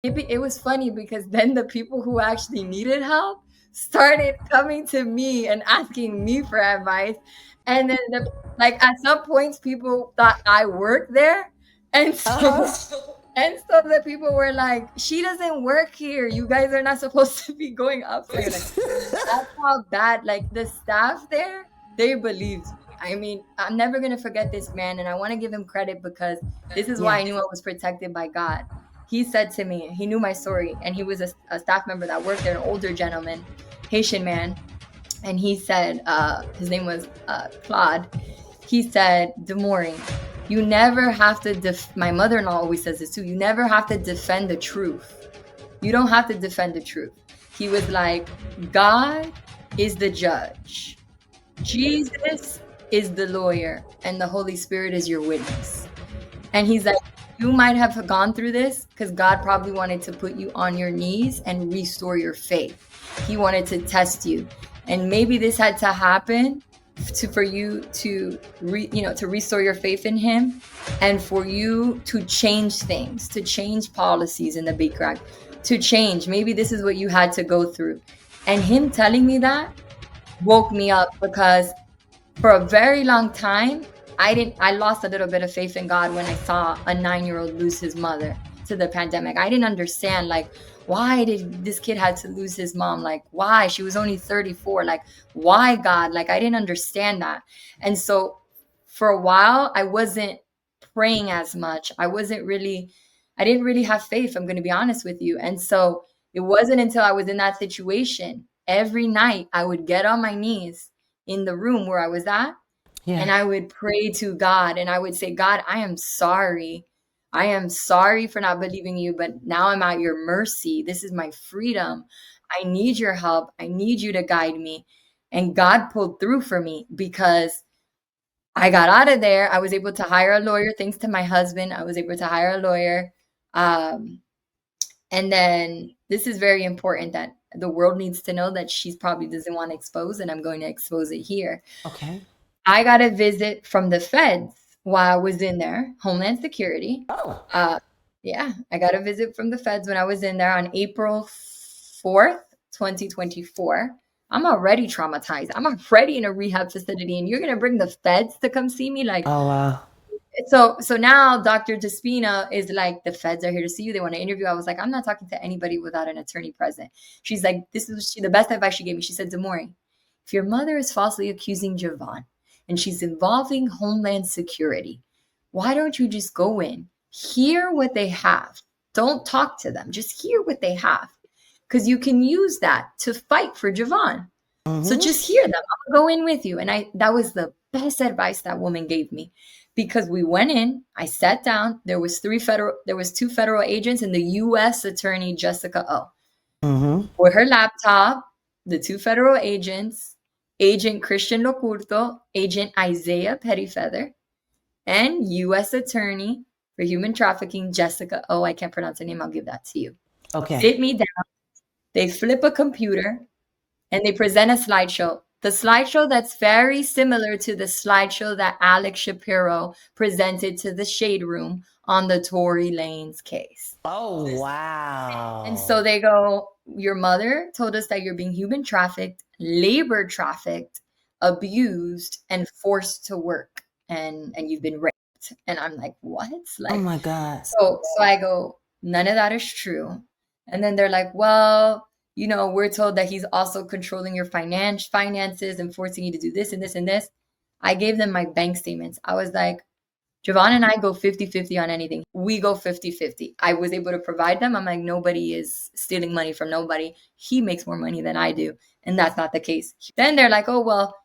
it was funny because then the people who actually needed help started coming to me and asking me for advice. And then, like, at some points, people thought I worked there. And so, and so the people were like, she doesn't work here. You guys are not supposed to be going upstairs. Like, that's how bad, like, the staff there, they believed me. I mean, I'm never going to forget this man. And I want to give him credit because this is why I knew I was protected by God. He said to me, he knew my story, and he was a staff member that worked there, an older gentleman, Haitian man. And he said, his name was Claude. He said, Demoree, you never have to, my mother-in-law always says this too, you never have to defend the truth. You don't have to defend the truth. He was like, God is the judge. Jesus is the lawyer, and the Holy Spirit is your witness. And he's like, you might have gone through this because God probably wanted to put you on your knees and restore your faith. He wanted to test you. And maybe this had to happen for you to restore your faith in him, and for you to change things, to change policies in the background, to change. Maybe this is what you had to go through. And him telling me that woke me up, because for a very long time, I lost a little bit of faith in God when I saw a 9-year-old lose his mother to the pandemic. I didn't understand, like, why did this kid have to lose his mom? Like, why? She was only 34. Like, why, God? Like, I didn't understand that. And so for a while, I wasn't praying as much. I didn't really have faith. I'm going to be honest with you. And so it wasn't until I was in that situation, every night I would get on my knees in the room where I was at. Yeah. And I would pray to God, and I would say, God, I am sorry. I am sorry for not believing you, but now I'm at your mercy. This is my freedom. I need your help. I need you to guide me. And God pulled through for me, because I got out of there. I was able to hire a lawyer. Thanks to my husband, I was able to hire a lawyer. And then this is very important that the world needs to know, that she probably doesn't want to expose, and I'm going to expose it here. Okay. I got a visit from the feds while I was in there, Homeland Security. Oh. Yeah, I got a visit from the feds when I was in there on April 4th, 2024. I'm already traumatized. I'm already in a rehab facility, and you're going to bring the feds to come see me? Like, oh, wow. So now Dr. Despina is like, the feds are here to see you. They want to interview. I was like, I'm not talking to anybody without an attorney present. She's like, this is the best advice she gave me. She said, Demoree, if your mother is falsely accusing Javon and she's involving Homeland Security, why don't you just go in, hear what they have? Don't talk to them. Just hear what they have, because you can use that to fight for Javon. Mm-hmm. So just hear them. I'll go in with you. And that was the best advice that woman gave me. Because we went in, I sat down. There was 2 federal agents and the U.S. attorney, Jessica O. Mm-hmm. With her laptop, the 2 federal agents, Agent Christian Locurto, Agent Isaiah Pettyfeather, and U.S. attorney for human trafficking, Jessica O. I can't pronounce her name. I'll give that to you. Okay. Sit me down. They flip a computer and they present a slideshow. The slideshow that's very similar to the slideshow that Alex Spiro presented to the Shade Room on the Tory Lanez case. Oh, wow. And so they go, your mother told us that you're being human trafficked, labor trafficked, abused, and forced to work. And you've been raped. And I'm like, what? Like, oh, my God. So I go, none of that is true. And then they're like, well, you know, we're told that he's also controlling your finances and forcing you to do this and this and this. I gave them my bank statements. I was like, Javon and I go 50-50 on anything. We go 50-50. I was able to provide them. I'm like, nobody is stealing money from nobody. He makes more money than I do. And that's not the case. Then they're like, oh, well,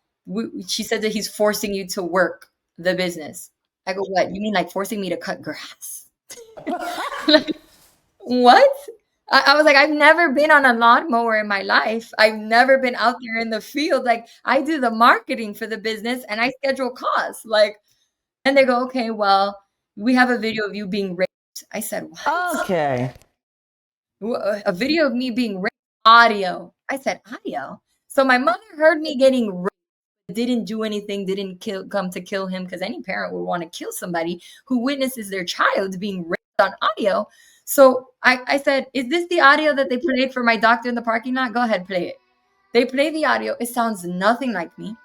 she said that he's forcing you to work the business. I go, what? You mean like forcing me to cut grass? Like, what? I was like, I've never been on a lawnmower in my life. I've never been out there in the field. Like, I do the marketing for the business and I schedule calls. Like, and they go, okay, well, we have a video of you being raped. I said, what? Okay. A video of me being raped, audio. I said, audio. So my mother heard me getting raped, didn't do anything, didn't come to kill him, because any parent would want to kill somebody who witnesses their child being raped on audio. So I said, is this the audio that they played for my doctor in the parking lot? Go ahead, play it. They play the audio. It sounds nothing like me.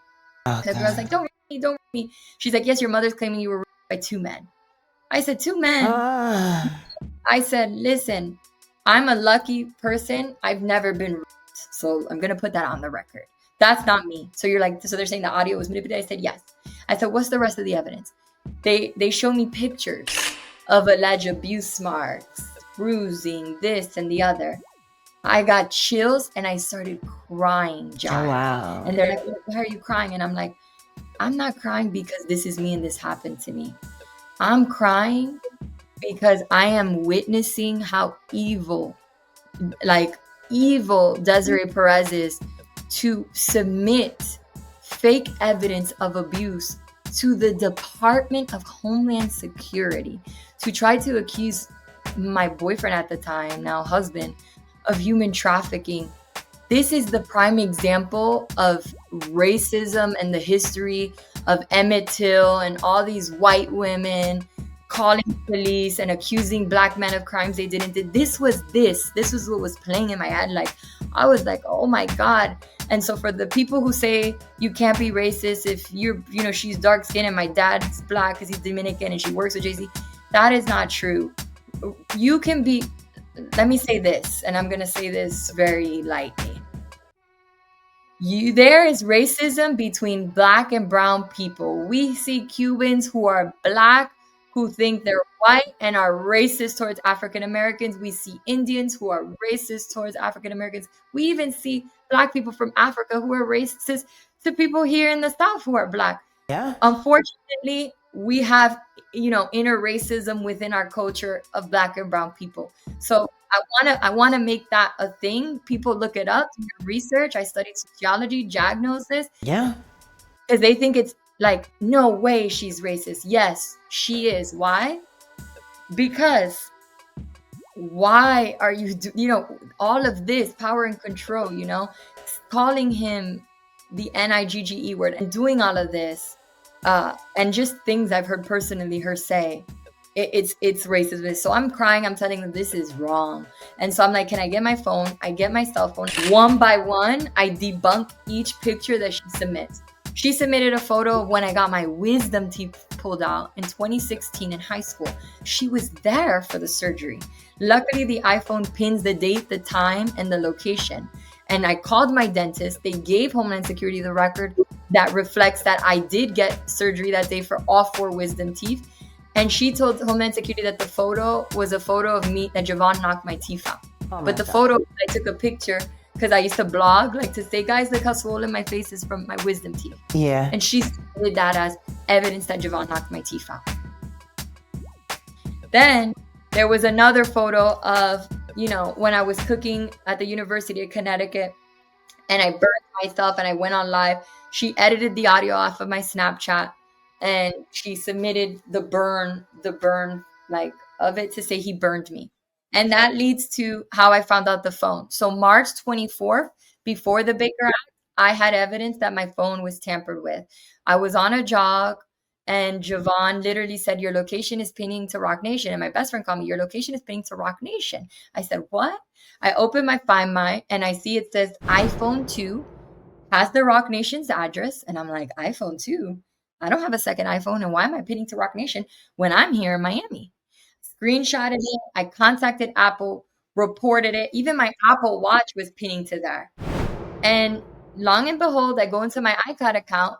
Oh, The girl's like, don't rape me, don't rape me. She's like, yes, your mother's claiming you were raped by 2 men. I said, 2 men? I said, listen, I'm a lucky person. I've never been raped. So I'm going to put that on the record. That's not me. So you're like, so they're saying the audio was manipulated? I said, yes. I said, what's the rest of the evidence? They show me pictures of alleged abuse marks, bruising, this and the other. I got chills and I started crying, John. Oh, wow. And they're like, why are you crying? And I'm like, I'm not crying because this is me and this happened to me. I'm crying because I am witnessing how evil Desiree Perez is to submit fake evidence of abuse to the Department of Homeland Security to try to accuse my boyfriend at the time, now husband, of human trafficking. This is the prime example of racism and the history of Emmett Till and all these white women calling police and accusing black men of crimes they didn't do. This was what was playing in my head. Like, I was like, oh my God. And so for the people who say you can't be racist if she's dark skinned and my dad's black because he's Dominican and she works with Jay-Z, that is not true. You can be, let me say this, and I'm going to say this very lightly. There is racism between black and brown people. We see Cubans who are black, who think they're white and are racist towards African Americans. We see Indians who are racist towards African Americans. We even see black people from Africa who are racist to people here in the South who are black. Yeah. Unfortunately, we have, inner racism within our culture of black and brown people. So I want to make that a thing. People look it up, do research. I studied sociology. Jag knows this. Yeah. Because they think it's like, no way she's racist. Yes, she is. Why? Because why are you, all of this power and control, calling him the NIGGE word and doing all of this, and just things I've heard personally her say, it's racist. So I'm crying. I'm telling them this is wrong. And so I'm like, can I get my phone? I get my cell phone. One by one, I debunk each picture that she submits. She submitted a photo of when I got my wisdom teeth pulled out in 2016 in high school. She was there for the surgery. Luckily, the iPhone pins the date, the time, and the location. And I called my dentist. They gave Homeland Security the record that reflects that I did get surgery that day for all 4 wisdom teeth. And she told Homeland Security that the photo was a photo of me that Javon knocked my teeth out. But the photo, I took a picture because I used to blog, like to say, guys, look how swollen my face is from my wisdom teeth. Yeah. And she did that as evidence that Javon knocked my teeth out. Then there was another photo of, when I was cooking at the University of Connecticut and I burned myself and I went on live. She edited the audio off of my Snapchat and she submitted the burn like of it to say he burned me. And that leads to how I found out the phone. So March 24th, before the Baker Act, I had evidence that my phone was tampered with. I was on a jog and Javon literally said, your location is pinning to Roc Nation. And my best friend called me, your location is pinning to Roc Nation. I said, what? I opened my Find My and I see it says iPhone 2 has the Roc Nation's address. And I'm like, iPhone 2? I don't have a second iPhone. And why am I pinning to Roc Nation when I'm here in Miami? Screenshotted it. I contacted Apple, reported it. Even my Apple Watch was pinning to there. And long and behold, I go into my iCloud account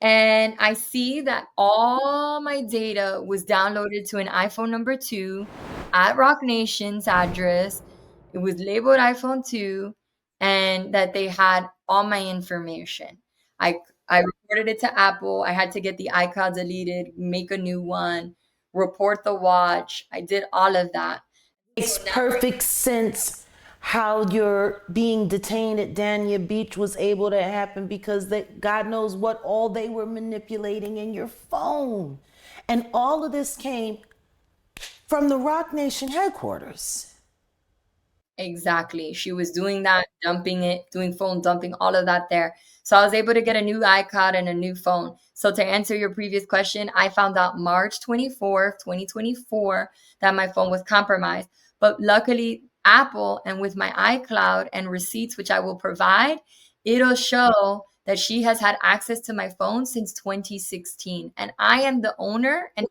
and I see that all my data was downloaded to an iPhone number 2 at Roc Nation's address. It was labeled iPhone 2 and that they had all my information. I reported it to Apple. I had to get the iCloud deleted, make a new one, report the watch. I did all of that. Makes perfect sense how your being detained at Dania Beach was able to happen because God knows what all they were manipulating in your phone. And all of this came from the Roc Nation headquarters. Exactly. She was doing that, dumping it, doing phone dumping, all of that there. So I was able to get a new iCloud and a new phone. So to answer your previous question, I found out March 24th, 2024, that my phone was compromised. But luckily, Apple and with my iCloud and receipts, which I will provide, it'll show that she has had access to my phone since 2016. And I am the owner. And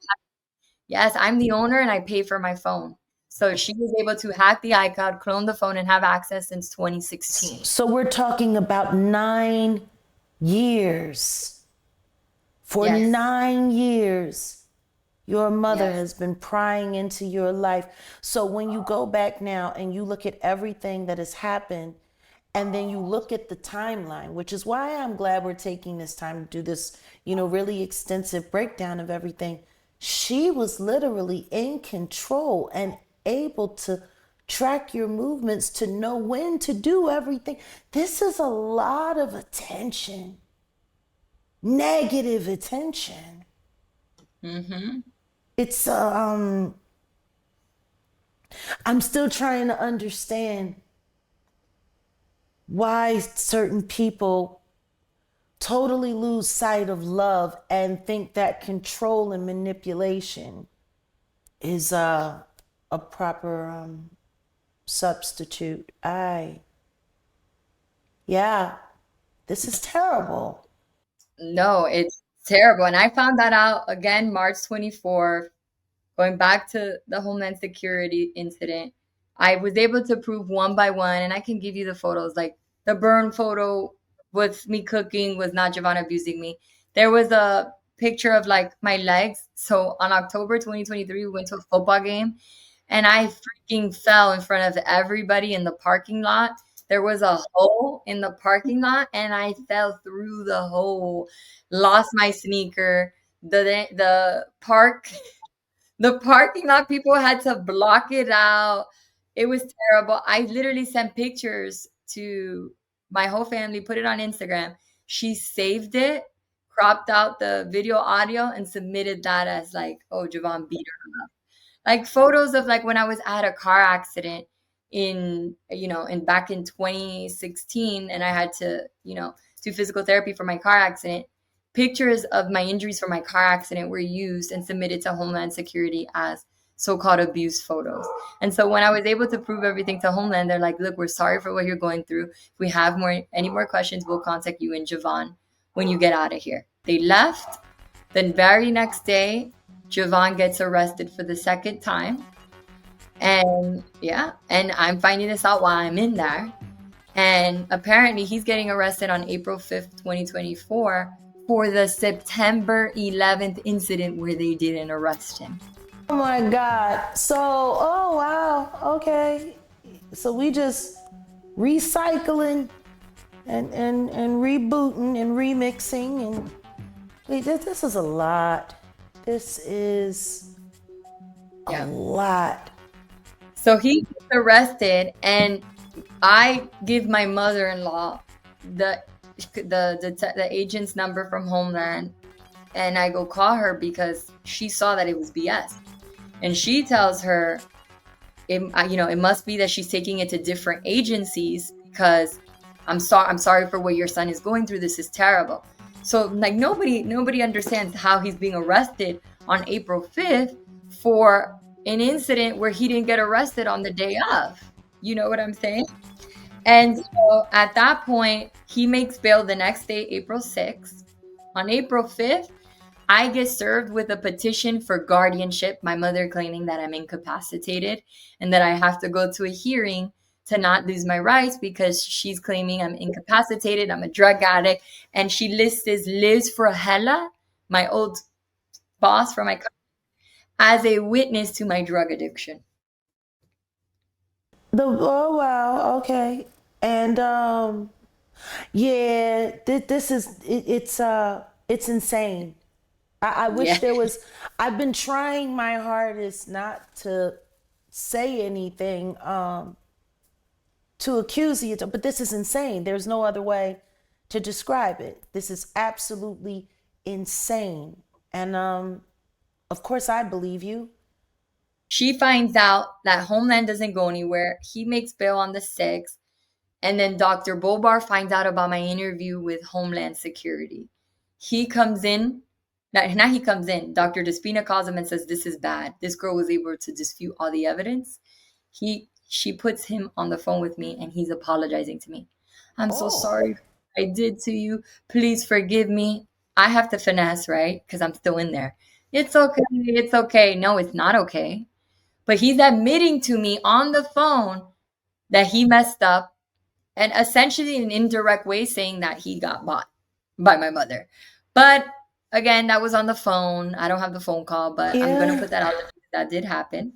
yes, I'm the owner and I pay for my phone. So she was able to hack the iCloud, clone the phone, and have access since 2016. So we're talking about 9 years. For Yes. 9 years, your mother Yes. has been prying into your life. So when you go back now and you look at everything that has happened, and then you look at the timeline, which is why I'm glad we're taking this time to do this, really extensive breakdown of everything. She was literally in control and able to track your movements, to know when to do everything. This is a lot of attention, negative attention. It's I'm still trying to understand why certain people totally lose sight of love and think that control and manipulation is a proper substitute. This is terrible. No, it's terrible. And I found that out again March 24th, going back to the Homeland Security incident. I was able to prove one by one, and I can give you the photos. Like the burn photo with me cooking was not Javon abusing me. There was a picture of like my legs. So on October 2023, we went to a football game and I freaking fell in front of everybody in the parking lot. There was a hole in the parking lot and I fell through the hole, lost my sneaker. The parking lot people had to block it out. It was terrible. I literally sent pictures to my whole family, put it on Instagram. She saved it, cropped out the video audio, and submitted that as like, oh, Javon beat her up. Like photos of like when I was at a car accident in back in 2016 and I had to, do physical therapy for my car accident. Pictures of my injuries from my car accident were used and submitted to Homeland Security as so-called abuse photos. And so when I was able to prove everything to Homeland, they're like, look, we're sorry for what you're going through. If we have any more questions, we'll contact you and Javon when you get out of here. They left. Then very next day, Javon gets arrested for the second time. And I'm finding this out while I'm in there. And apparently he's getting arrested on April 5th, 2024 for the September 11th incident where they didn't arrest him. Oh my God. So, oh wow, okay. So we just recycling and rebooting and remixing and this is a lot. This is a lot. So he gets arrested and I give my mother-in-law the agent's number from Homeland and I go call her because she saw that it was BS. And she tells her, it must be that she's taking it to different agencies because I'm sorry for what your son is going through. This is terrible. So like nobody understands how he's being arrested on April 5th for an incident where he didn't get arrested on the day of. You know what I'm saying? And so at that point, he makes bail the next day, April 6th. On April 5th, I get served with a petition for guardianship, my mother claiming that I'm incapacitated and that I have to go to a hearing to not lose my rights because she's claiming I'm incapacitated, I'm a drug addict, and she lists Liz Frahella, my old boss from my company, as a witness to my drug addiction. Oh wow, okay. And this is it's insane. I wish there was. I've been trying my hardest not to say anything to accuse you, but this is insane. There's no other way to describe it. This is absolutely insane. And of course, I believe you. She finds out that Homeland doesn't go anywhere. He makes bail on the 6th. And then Dr. Bobar finds out about my interview with Homeland Security. He comes in. Now he comes in. Dr. Despina calls him and says, this is bad. This girl was able to dispute all the evidence. She puts him on the phone with me and he's apologizing to me. I'm so sorry for what I did to you. Please forgive me. I have to finesse, right? Because I'm still in there. It's okay. It's okay. No, it's not okay. But he's admitting to me on the phone that he messed up and essentially in an indirect way saying that he got bought by my mother. But again, that was on the phone. I don't have the phone call, but I'm going to put that out there. That did happen.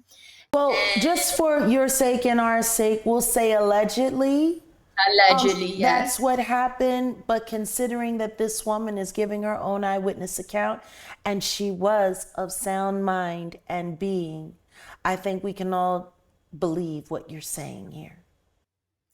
Well, just for your sake and our sake, we'll say allegedly. Allegedly, yes. That's what happened. But considering that this woman is giving her own eyewitness account and she was of sound mind and being, I think we can all believe what you're saying here.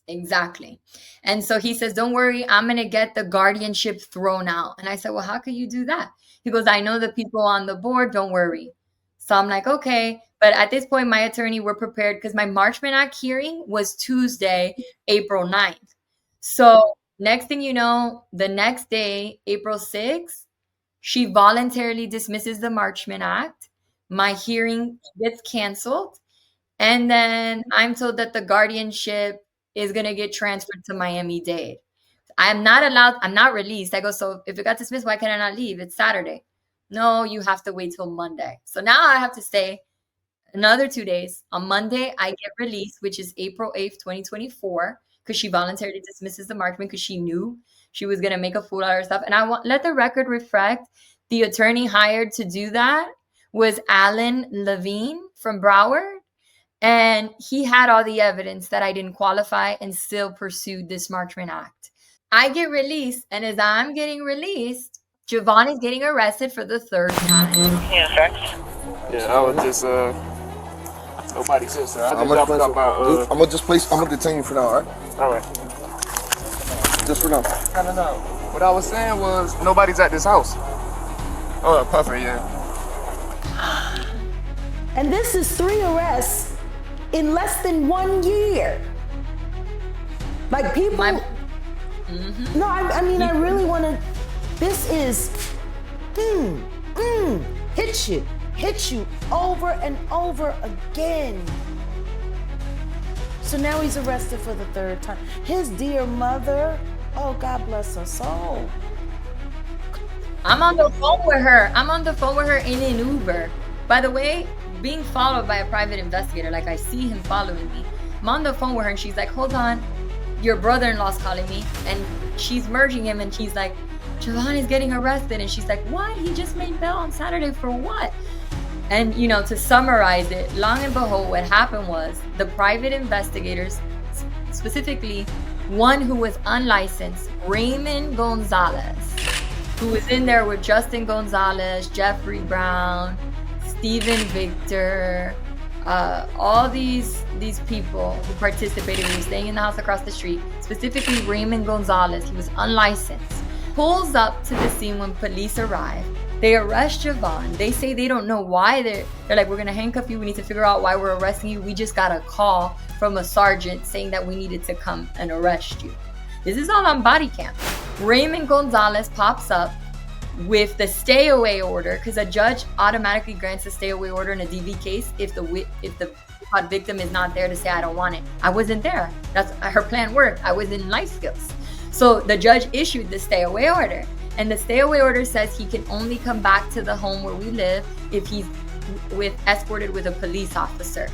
Exactly. And so he says, don't worry, I'm going to get the guardianship thrown out. And I said, well, how could you do that? He goes, I know the people on the board, don't worry. So I'm like, okay. But at this point, my attorney were prepared because my Marchman Act hearing was Tuesday, April 9th. So next thing you know, the next day, April 6th, she voluntarily dismisses the Marchman Act. My hearing gets canceled. And then I'm told that the guardianship is going to get transferred to Miami-Dade. I'm not allowed, I'm not released. I go, so if it got dismissed, why can I not leave? It's Saturday. No, you have to wait till Monday. So now I have to stay another 2 days. On Monday, I get released, which is April 8th, 2024, because she voluntarily dismisses the Marchman because she knew she was going to make a fool out of herself. And I want let the record reflect the attorney hired to do that was Alan Levine from Broward. And he had all the evidence that I didn't qualify and still pursued this Marchman Act. I get released, and as I'm getting released, Javon is getting arrested for the third time. Yeah, I was just, nobody said so. I'm gonna detain you for now, all right? All right. Just for now. No. What I was saying was, nobody's at this house. Oh, perfect, yeah. And this is 3 arrests in less than 1 year. Like people, no, I mean, I really want to, this is, hit you over and over again. So now he's arrested for the 3rd time. His dear mother, oh, God bless her soul. I'm on the phone with her in an Uber. By the way, being followed by a private investigator, like I see him following me. I'm on the phone with her and she's like, hold on, your brother-in-law's calling me. And she's merging him and she's like, Javon is getting arrested. And she's like, what? He just made bail on Saturday for what? And, you know, to summarize it, long and behold, what happened was the private investigators, specifically one who was unlicensed, Raymond Gonzalez, who was in there with Justin Gonzalez, Jeffrey Brown, Stephen Victor, all these people who participated, who were staying in the house across the street, specifically Raymond Gonzalez, he was unlicensed, pulls up to the scene when police arrive. They arrest Javon. They say they don't know why. They're like, we're going to handcuff you. We need to figure out why we're arresting you. We just got a call from a sergeant saying that we needed to come and arrest you. This is all on body cam. Raymond Gonzalez pops up with the stay away order because a judge automatically grants a stay away order in a DV case if the victim is not there to say I don't want it. I wasn't there. That's her plan worked. I was in life skills. So the judge issued the stay away order, and the stay away order says he can only come back to the home where we live if he's escorted with a police officer.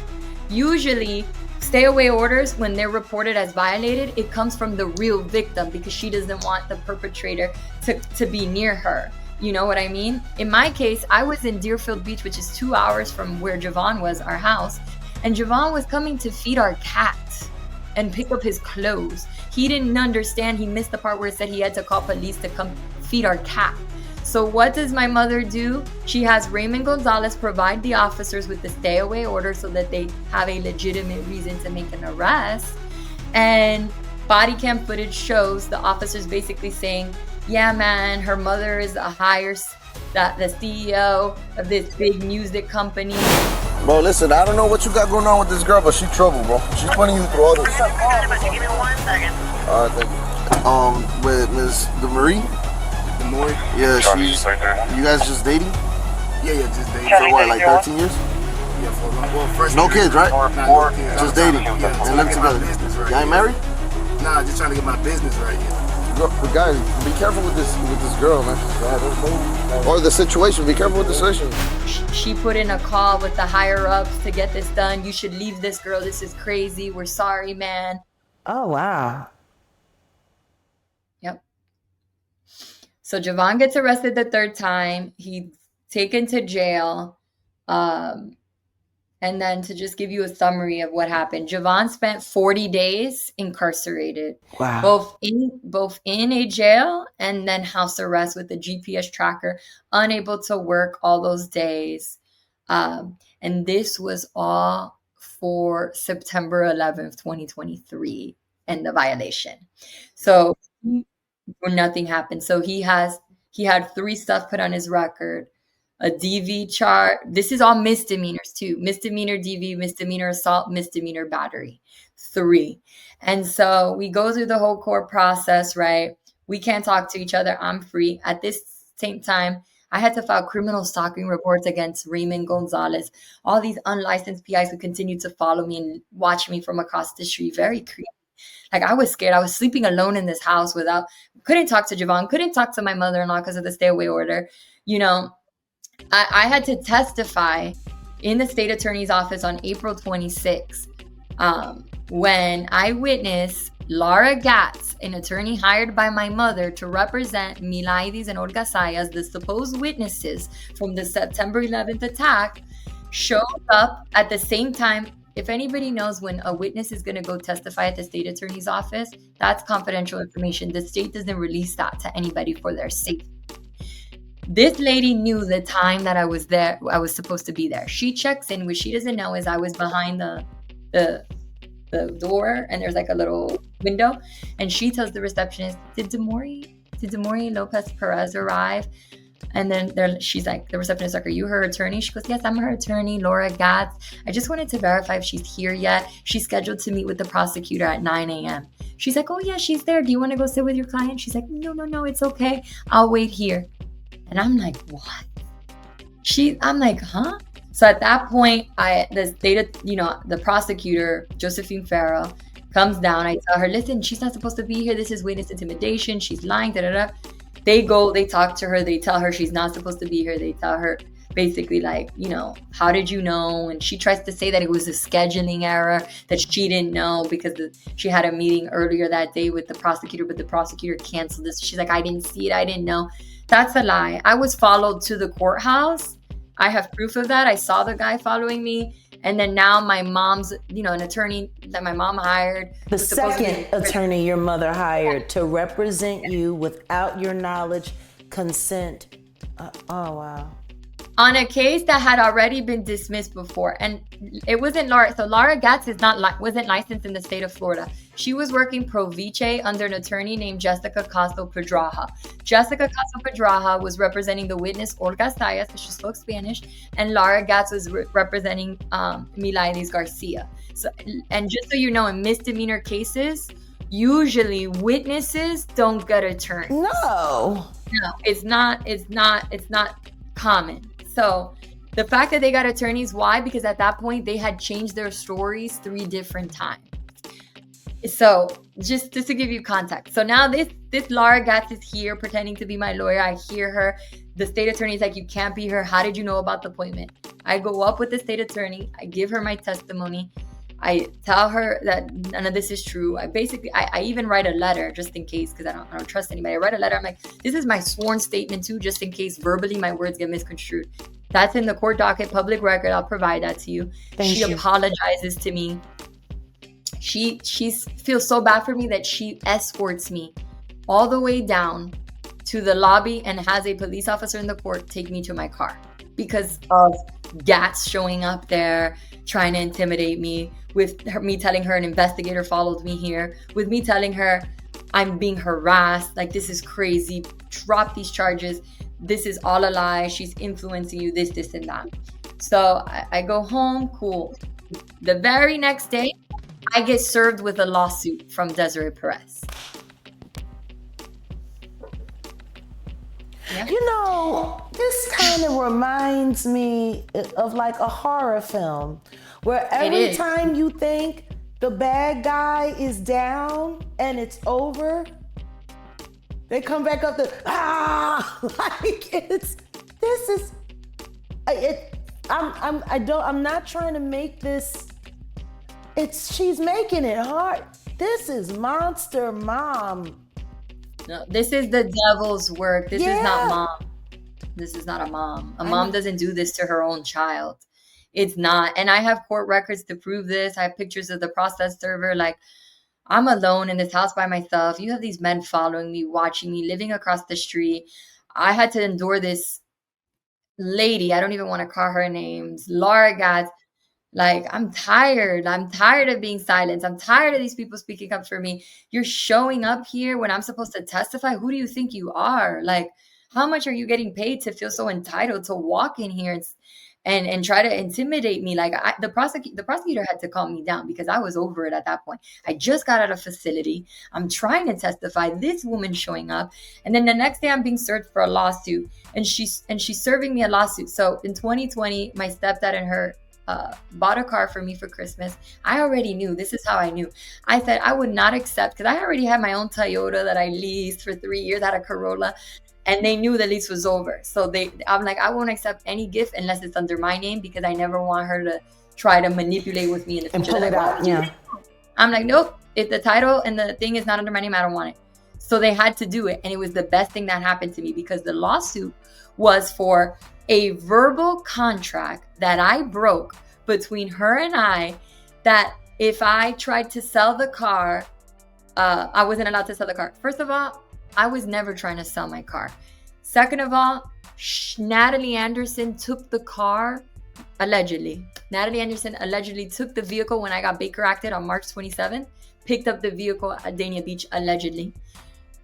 Usually stay away orders, when they're reported as violated, it comes from the real victim because she doesn't want the perpetrator to be near her. You know what I mean? In my case, I was in Deerfield Beach, which is 2 hours from where Javon was, our house. And Javon was coming to feed our cat and pick up his clothes. He didn't understand. He missed the part where it said he had to call police to come feed our cat. So what does my mother do? She has Raymond Gonzalez provide the officers with the stay away order so that they have a legitimate reason to make an arrest. And body cam footage shows the officers basically saying, yeah, man, her mother is the CEO of this big music company. Bro, listen, I don't know what you got going on with this girl, but she's trouble, bro. She's putting you through all this. Give me 1 second. All right, thank you. With Ms. Demoree? Demoree. Yeah, you guys just dating? Yeah, just dating. For what, like 13 years? Yeah, for a long, well, first No year. kids, right? Nah, no kids. Just dating. Yeah, And living together. Right, Y'all ain't married? Nah, just trying to get my business right. Yeah. But guys, be careful with this girl, man. Or the situation. Be careful with the situation. She put in a call with the higher ups to get this done. You should leave this girl. This is crazy. We're sorry, man. Oh, wow. Yep. So Javon gets arrested the third time. He's taken to jail. And then to just give you a summary of what happened, Javon spent 40 days incarcerated. Wow. Both in a jail and then house arrest with a GPS tracker, unable to work all those days. And this was all for September 11th, 2023, and the violation. So nothing happened. So he had 3 stuff put on his record. A DV chart. This is all misdemeanors too. Misdemeanor DV, misdemeanor assault, misdemeanor battery. 3. And so we go through the whole court process, right? We can't talk to each other. I'm free. At this same time, I had to file criminal stalking reports against Raymond Gonzalez. All these unlicensed PIs who continued to follow me and watch me from across the street. Very creepy. Like, I was scared. I was sleeping alone in this house couldn't talk to Javon, couldn't talk to my mother-in-law because of the stay away order. You know, I had to testify in the state attorney's office on April 26th when I witnessed Laura Gatz, an attorney hired by my mother to represent Milaides and Olga Sayas, the supposed witnesses from the September 11th attack, showed up at the same time. If anybody knows when a witness is going to go testify at the state attorney's office, that's confidential information. The state doesn't release that to anybody for their safety. This lady knew the time that I was there. I was supposed to be there. She checks in. What she doesn't know is I was behind the door, and there's like a little window. And she tells the receptionist, "Did Demoree Lopez Perez arrive?" And then she's like, the receptionist is like, "Are you her attorney?" She goes, "Yes, I'm her attorney, Laura Gatz. I just wanted to verify if she's here yet. She's scheduled to meet with the prosecutor at 9 a.m. She's like, "Oh yeah, she's there. Do you want to go sit with your client?" She's like, No, it's okay. I'll wait here." And I'm like, what? I'm like, huh? So at that point, the prosecutor, Josephine Farrow, comes down. I tell her, "Listen, she's not supposed to be here. This is witness intimidation. She's lying, da-da-da." They talk to her. They tell her she's not supposed to be here. They tell her basically like, how did you know? And she tries to say that it was a scheduling error, that she didn't know because she had a meeting earlier that day with the prosecutor, but the prosecutor canceled this. She's like, "I didn't see it. I didn't know." That's a lie. I was followed to the courthouse. I have proof of that. I saw the guy following me. And then now my mom's, an attorney that my mom hired. The second attorney your mother hired to represent you without your knowledge, consent. Oh, wow. On a case that had already been dismissed before. And it wasn't Laura. So Laura Gatz wasn't licensed in the state of Florida. She was working pro vice under an attorney named Jessica Castro Pedraja. Jessica Castro Pedraja was representing the witness Olga Sayas, because she spoke Spanish, and Laura Gatz was representing Milaides Garcia. So, and just so you know, in misdemeanor cases, usually witnesses don't get attorneys. No, it's not common. So the fact that they got attorneys, why? Because at that point they had changed their stories 3 different times. So just to give you context. So now this Laura Gatz is here pretending to be my lawyer. I hear her. The state attorney's like, "You can't be here. How did you know about the appointment?" I go up with the state attorney. I give her my testimony. I tell her that none of this is true. I even write a letter just in case, because I don't trust anybody. I write a letter. I'm like, this is my sworn statement too, just in case verbally my words get misconstrued. That's in the court docket, public record. I'll provide that to you. She apologizes to me. She feels so bad for me that she escorts me all the way down to the lobby and has a police officer in the court take me to my car because of Gatz showing up there trying to intimidate me, with me telling her an investigator followed me here, with me telling her I'm being harassed, like this is crazy, drop these charges, this is all a lie, she's influencing you, this and that. So I go home, cool. The very next day, I get served with a lawsuit from Desiree Perez. Yeah. You know, this kind of reminds me of like a horror film where every time you think the bad guy is down and it's over, they come back up I'm not trying to make this, she's making it hard. This is monster mom. No, this is the devil's work. This is not mom. This is not a mom. A mom doesn't do this to her own child. It's not. And I have court records to prove this. I have pictures of the process server. Like, I'm alone in this house by myself. You have these men following me, watching me, living across the street. I had to endure this lady. I don't even want to call her names. Laura Gatz. Like, I'm tired. I'm tired of being silenced. I'm tired of these people speaking up for me. You're showing up here when I'm supposed to testify. Who do you think you are? Like, how much are you getting paid to feel so entitled to walk in here and try to intimidate me? Like, the prosecutor had to calm me down because I was over it at that point. I just got out of facility. I'm trying to testify. This woman showing up. And then the next day I'm being searched for a lawsuit. And she's serving me a lawsuit. So in 2020, my stepdad and her bought a car for me for Christmas. I already knew. This is how I knew. I said I would not accept, because I already had my own Toyota that I leased for 3 years, had a Corolla, and they knew the lease was over. So I'm like, I won't accept any gift unless it's under my name, because I never want her to try to manipulate with me in the future. And pull it out, yeah. I'm like, nope. If the title and the thing is not under my name, I don't want it. So they had to do it, and it was the best thing that happened to me, because the lawsuit was for a verbal contract that I broke between her and I, that if I tried to sell the car, I wasn't allowed to sell the car. First of all, I was never trying to sell my car. Second of all, Natalie Anderson took the car, allegedly. Natalie Anderson allegedly took the vehicle when I got Baker acted on March 27th, picked up the vehicle at Dania Beach, allegedly.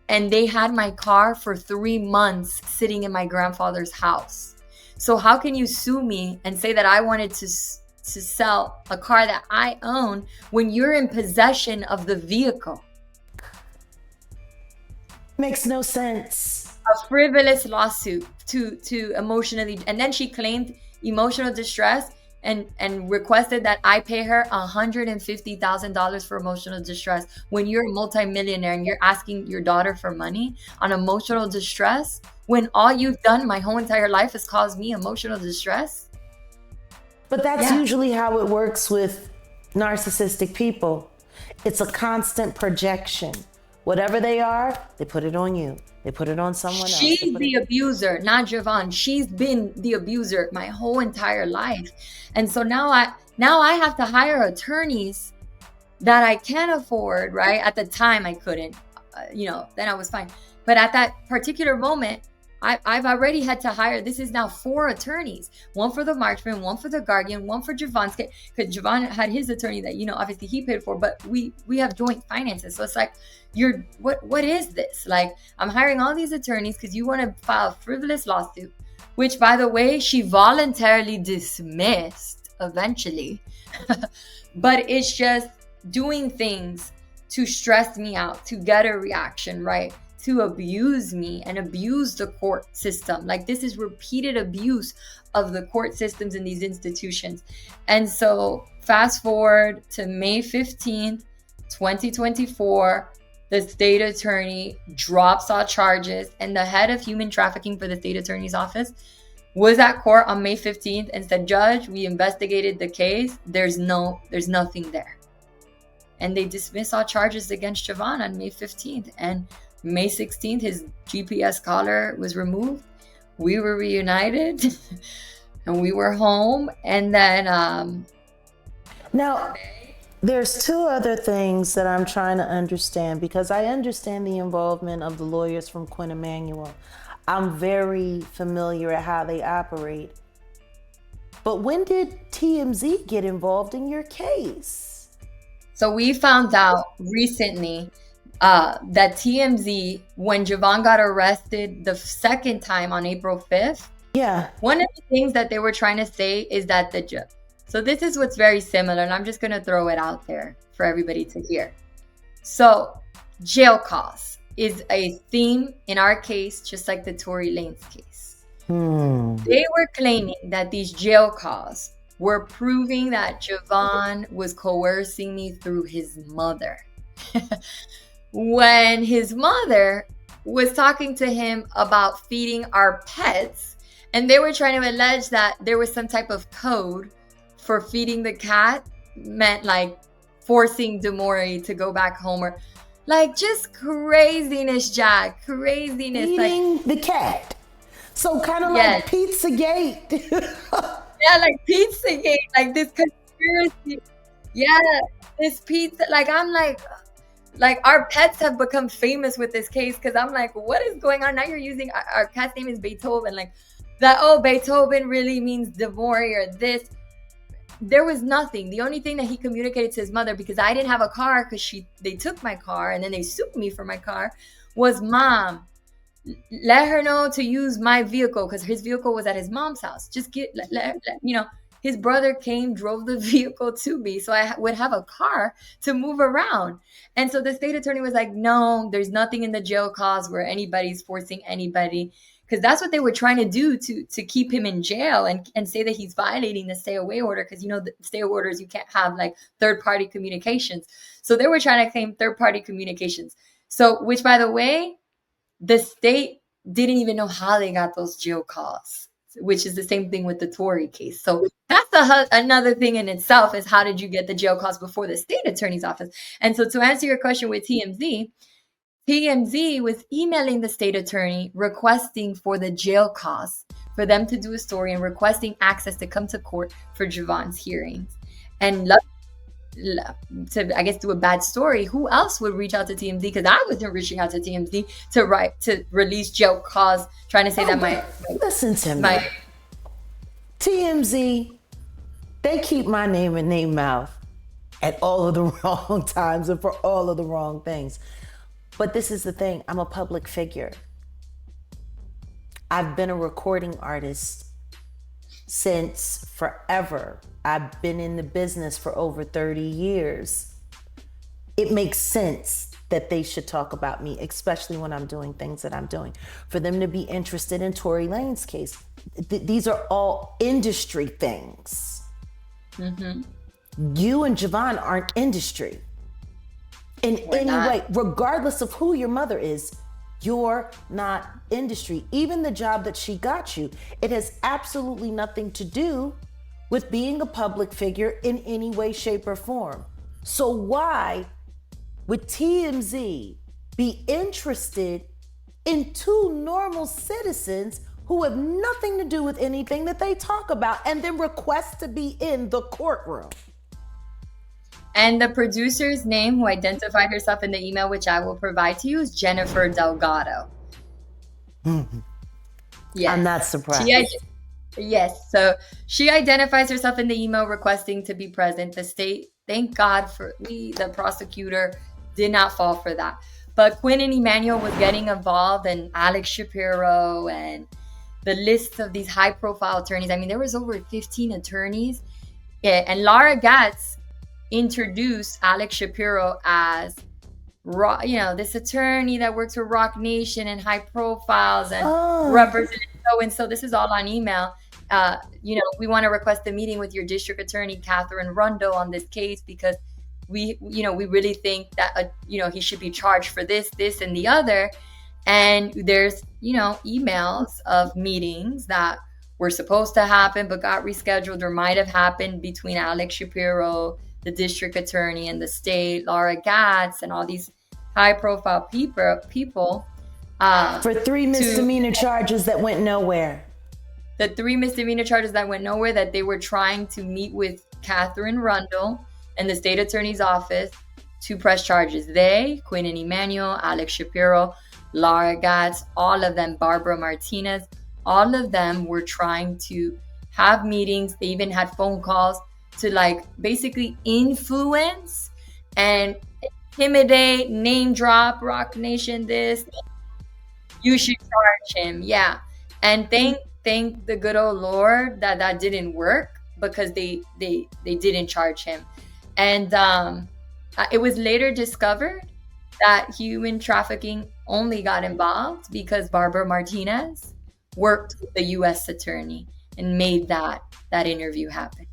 And they had my car for 3 months sitting in my grandfather's house. So how can you sue me and say that I wanted to sell a car that I own when you're in possession of the vehicle? Makes no sense. A frivolous lawsuit to emotionally, and then she claimed emotional distress and requested that I pay her $150,000 for emotional distress. When you're a multimillionaire and you're asking your daughter for money on emotional distress, when all you've done my whole entire life has caused me emotional distress. But that's usually how it works with narcissistic people. It's a constant projection. Whatever they are, they put it on you. They put it on someone else. She's the abuser, not Javon. She's been the abuser my whole entire life. And so now I have to hire attorneys that I can't afford, right? At the time I couldn't, then I was fine. But at that particular moment, I've already had to hire, this is now 4 attorneys, one for the marksman, one for the guardian, one for Javon's, because Javon had his attorney that, obviously he paid for, but we have joint finances. So it's like, what is this? Like, I'm hiring all these attorneys because you want to file a frivolous lawsuit, which, by the way, she voluntarily dismissed eventually. But it's just doing things to stress me out, to get a reaction, right? To abuse me and abuse the court system. Like, this is repeated abuse of the court systems in these institutions. And so fast forward to May 15th, 2024, the state attorney drops all charges, and the head of human trafficking for the state attorney's office was at court on May 15th and said, "Judge, we investigated the case. There's nothing there." And they dismissed all charges against Javon on May 15th. And May 16th, his GPS collar was removed. We were reunited and we were home. And then now there's 2 other things that I'm trying to understand, because I understand the involvement of the lawyers from Quinn Emanuel. I'm very familiar at how they operate. But when did TMZ get involved in your case? So we found out recently that TMZ, when Javon got arrested the second time on April 5th, one of the things that they were trying to say is that so this is what's very similar, and I'm just going to throw it out there for everybody to hear. So jail costs. is a theme in our case, just like the Tory Lanez case. Hmm. They were claiming that these jail calls were proving that Javon was coercing me through his mother. When his mother was talking to him about feeding our pets, and they were trying to allege that there was some type of code for feeding the cat, meant like forcing Demoree to go back home, or like just craziness, Jack. Craziness. Eating the cat. So kind of Yes. like Pizzagate. Yeah, like Pizzagate, like this conspiracy. Yeah, this pizza. Like I'm like our pets have become famous with this case, because I'm like, what is going on? Now you're using our cat's name is Beethoven, like that. Oh, Beethoven really means Demoree or this. There was nothing. The only thing that he communicated to his mother, because I didn't have a car, because they took my car and then they sued me for my car, was, Mom, let her know to use my vehicle, because his vehicle was at his mom's house. Just his brother came, drove the vehicle to me, so I would have a car to move around. And so the state attorney was like, no, there's nothing in the jail cause where anybody's forcing anybody, because that's what they were trying to do to keep him in jail and say that he's violating the stay away order, because the stay away orders, you can't have like third party communications. So they were trying to claim third party communications. So, which, by the way, the state didn't even know how they got those jail calls, which is the same thing with the Tory case. So that's another thing in itself, is how did you get the jail calls before the state attorney's office? And so to answer your question with TMZ was emailing the state attorney requesting for the jail calls, for them to do a story, and requesting access to come to court for Javon's hearings. And to, I guess, do a bad story, who else would reach out to TMZ? Because I wasn't reaching out to TMZ to release jail calls, trying to say listen to me. TMZ, they keep my name in their mouth at all of the wrong times and for all of the wrong things. But this is the thing, I'm a public figure. I've been a recording artist since forever. I've been in the business for over 30 years. It makes sense that they should talk about me, especially when I'm doing things that I'm doing. For them to be interested in Tory Lanez's case, these are all industry things. Mm-hmm. You and Javon aren't industry in any way, regardless of who your mother is. You're not industry. Even the job that she got you, it has absolutely nothing to do with being a public figure in any way, shape, or form. So why would TMZ be interested in two normal citizens who have nothing to do with anything that they talk about, and then request to be in the courtroom? And the producer's name, who identified herself in the email, which I will provide to you, is Jennifer Delgado. Mm-hmm. Yes. I'm not surprised. Yes. So she identifies herself in the email requesting to be present. The state, thank God for me, the prosecutor did not fall for that. But Quinn and Emmanuel was getting involved, and Alex Spiro, and the list of these high profile attorneys. I mean, there was over 15 attorneys. Yeah, and Laura Gatz introduced Alex Spiro as this attorney that works for Roc Nation and high profiles and representing so this is all on email. We want to request a meeting with your district attorney, Catherine Rundo, on this case, because we really think that he should be charged for this, and the other. And there's emails of meetings that were supposed to happen but got rescheduled, or might have happened, between Alex Spiro, the district attorney, and the state, Laura Gatz, and all these high-profile people. For 3 misdemeanor charges that went nowhere. The 3 misdemeanor charges that went nowhere, that they were trying to meet with Catherine Rundle and the state attorney's office to press charges. They, Quinn and Emmanuel, Alex Spiro, Laura Gatz, all of them, Barbara Martinez, all of them were trying to have meetings. They even had phone calls to basically influence and intimidate, name drop, Roc Nation this. You should charge him. Yeah. And thank the good old Lord that didn't work, because they didn't charge him. And it was later discovered that human trafficking only got involved because Barbara Martinez worked with the U.S. attorney and made that interview happen.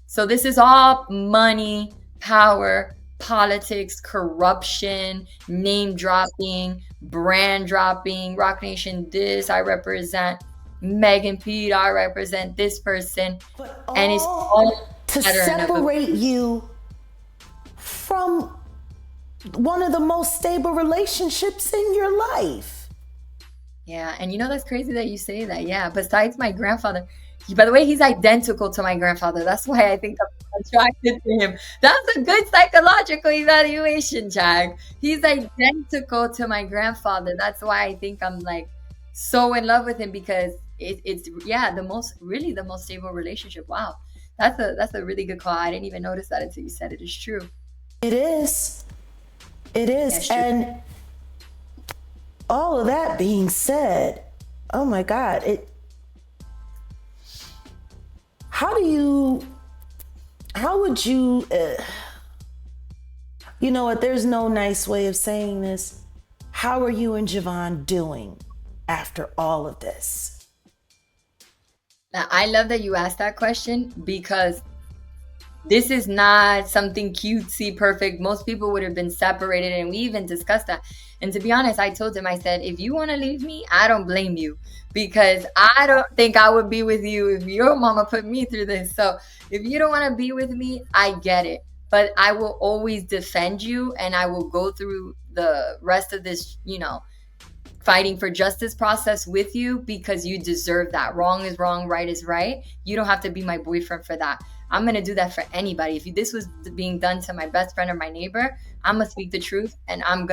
So this is all money, power, politics, corruption, name dropping, brand dropping. Roc Nation, this I represent. Megan Pete, I represent this person. And it's all to separate you from one of the most stable relationships in your life. Yeah, and you know that's crazy that you say that. Yeah, besides my grandfather, by the way, he's identical to my grandfather. That's why I think I'm attracted to him. That's a good psychological evaluation, Jag. He's identical to my grandfather. That's why I think I'm like so in love with him, because it's the most stable relationship. Wow, that's a really good call. I didn't even notice that until you said it. It's true. It is. And all of that being said, oh my God, how would you, you know what, there's no nice way of saying this. How are you and Javon doing after all of this? Now, I love that you asked that question, because this is not something cutesy perfect. Most people would have been separated, and we even discussed that. And to be honest, I told him, I said, if you want to leave me, I don't blame you, because I don't think I would be with you if your mama put me through this. So if you don't want to be with me, I get it. But I will always defend you, and I will go through the rest of this, fighting for justice process with you, because you deserve that. Wrong is wrong, right is right. You don't have to be my boyfriend for that. I'm going to do that for anybody. If this was being done to my best friend or my neighbor, I'm going to speak the truth, and I'm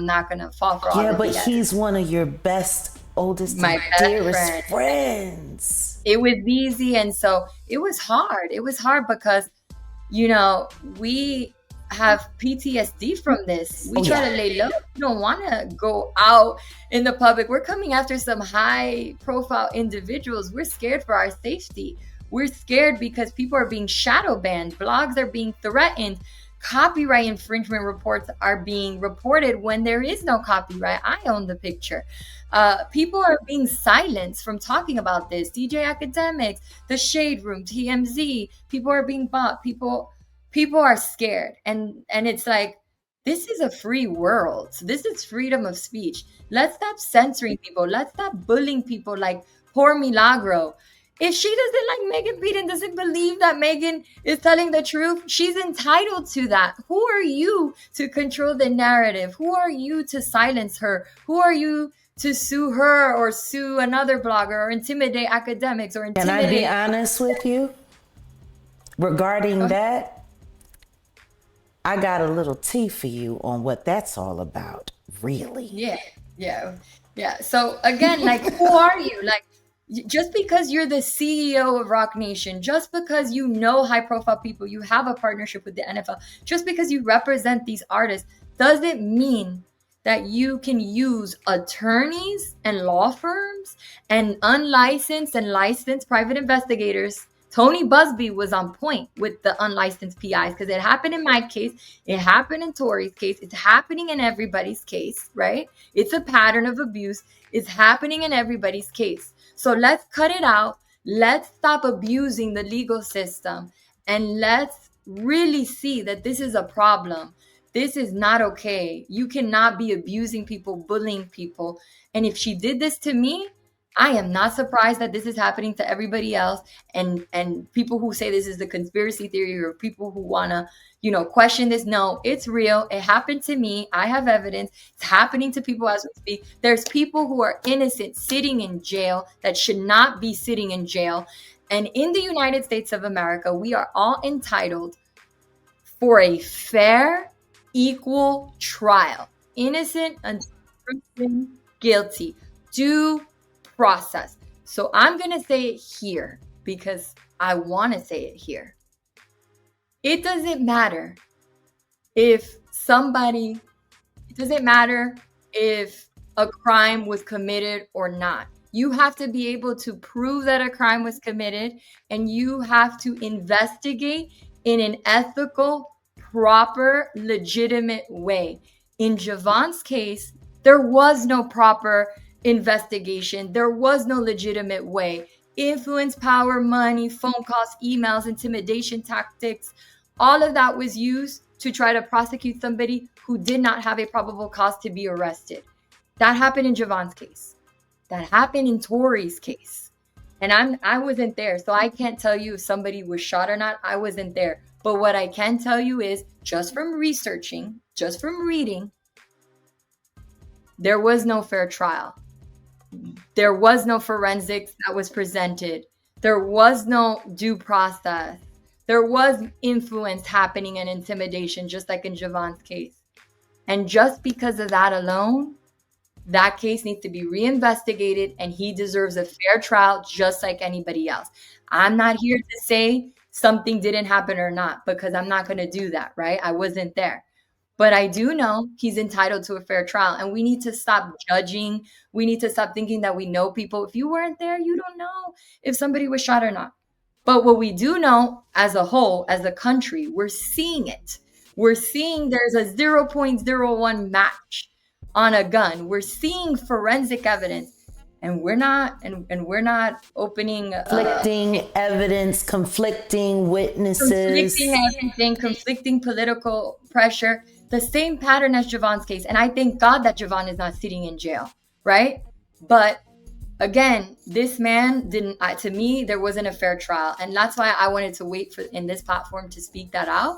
not going to fall for all the but BS. He's one of your best, oldest, my dearest friends. It was easy. And so it was hard. It was hard because, we have PTSD from this. We try to lay low. We don't want to go out in the public. We're coming after some high profile individuals. We're scared for our safety. We're scared because people are being shadow banned. Blogs are being threatened. Copyright infringement reports are being reported when there is no copyright. I own the picture. People are being silenced from talking about this. DJ Academics, The Shade Room, TMZ. People are being bought. People are scared. And it's like, this is a free world. This is freedom of speech. Let's stop censoring people. Let's stop bullying people like poor Milagro. If she doesn't like Megan Pete and doesn't believe that Megan is telling the truth, she's entitled to that. Who are you to control the narrative? Who are you to silence her? Who are you to sue her or sue another blogger or intimidate academics or intimidate? Can I be honest with you? Regarding that, I got a little tea for you on what that's all about, really. Yeah. So again, like, who are you? Like, just because you're the CEO of Roc Nation, just because you know high-profile people, you have a partnership with the NFL, just because you represent these artists, doesn't mean that you can use attorneys and law firms and unlicensed and licensed private investigators. Tony Busby was on point with the unlicensed PIs, because it happened in my case. It happened in Tori's case. It's happening in everybody's case, right? It's a pattern of abuse. It's happening in everybody's case. So let's cut it out. Let's stop abusing the legal system, and let's really see that this is a problem. This is not okay. You cannot be abusing people, bullying people. And if she did this to me, I am not surprised that this is happening to everybody else. And people who say this is the conspiracy theory, or people who want to, question this. No, it's real. It happened to me. I have evidence. It's happening to people as we speak. There's people who are innocent sitting in jail that should not be sitting in jail. And in the United States of America, we are all entitled for a fair, equal trial. Innocent until proven guilty. Due process. So I'm going to say it here because I want to say it here. It doesn't matter if a crime was committed or not. You have to be able to prove that a crime was committed, and you have to investigate in an ethical proper, legitimate way. In Javon's case, there was no proper investigation. There was no legitimate way. Influence, power, money, phone calls, emails, intimidation tactics, all of that was used to try to prosecute somebody who did not have a probable cause to be arrested. That happened in Javon's case. That happened in Tori's case. And I wasn't there, so I can't tell you if somebody was shot or not. I wasn't there. But what I can tell you is, just from researching, just from reading, there was no fair trial. There was no forensics that was presented. There was no due process. There was influence happening and intimidation, just like in Javon's case. And just because of that alone, that case needs to be reinvestigated, and he deserves a fair trial just like anybody else. I'm not here to say something didn't happen or not, because I'm not going to do that, right? I wasn't there. But I do know he's entitled to a fair trial, and we need to stop judging. We need to stop thinking that we know people. If you weren't there, you don't know if somebody was shot or not. But what we do know as a whole, as a country, we're seeing it. We're seeing there's a 0.01 match on a gun. We're seeing forensic evidence, and we're not opening conflicting evidence, conflicting witnesses, conflicting political pressure. The same pattern as Javon's case. And I thank God that Javon is not sitting in jail, right? But again, this man didn't, to me, there wasn't a fair trial. And that's why I wanted to wait for in this platform to speak that out.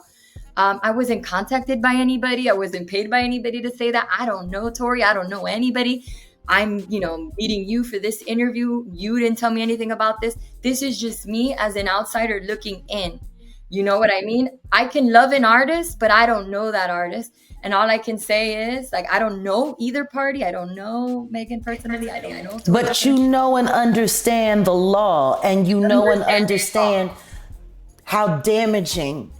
I wasn't contacted by anybody. I wasn't paid by anybody to say that. I don't know Tori. I don't know anybody. I'm, meeting you for this interview. You didn't tell me anything about this. This is just me as an outsider looking in. You know what I mean? I can love an artist, but I don't know that artist. And all I can say is, I don't know either party. I don't know Megan personally. I don't know Tori. But you know and understand the law, and you know and understand how damaging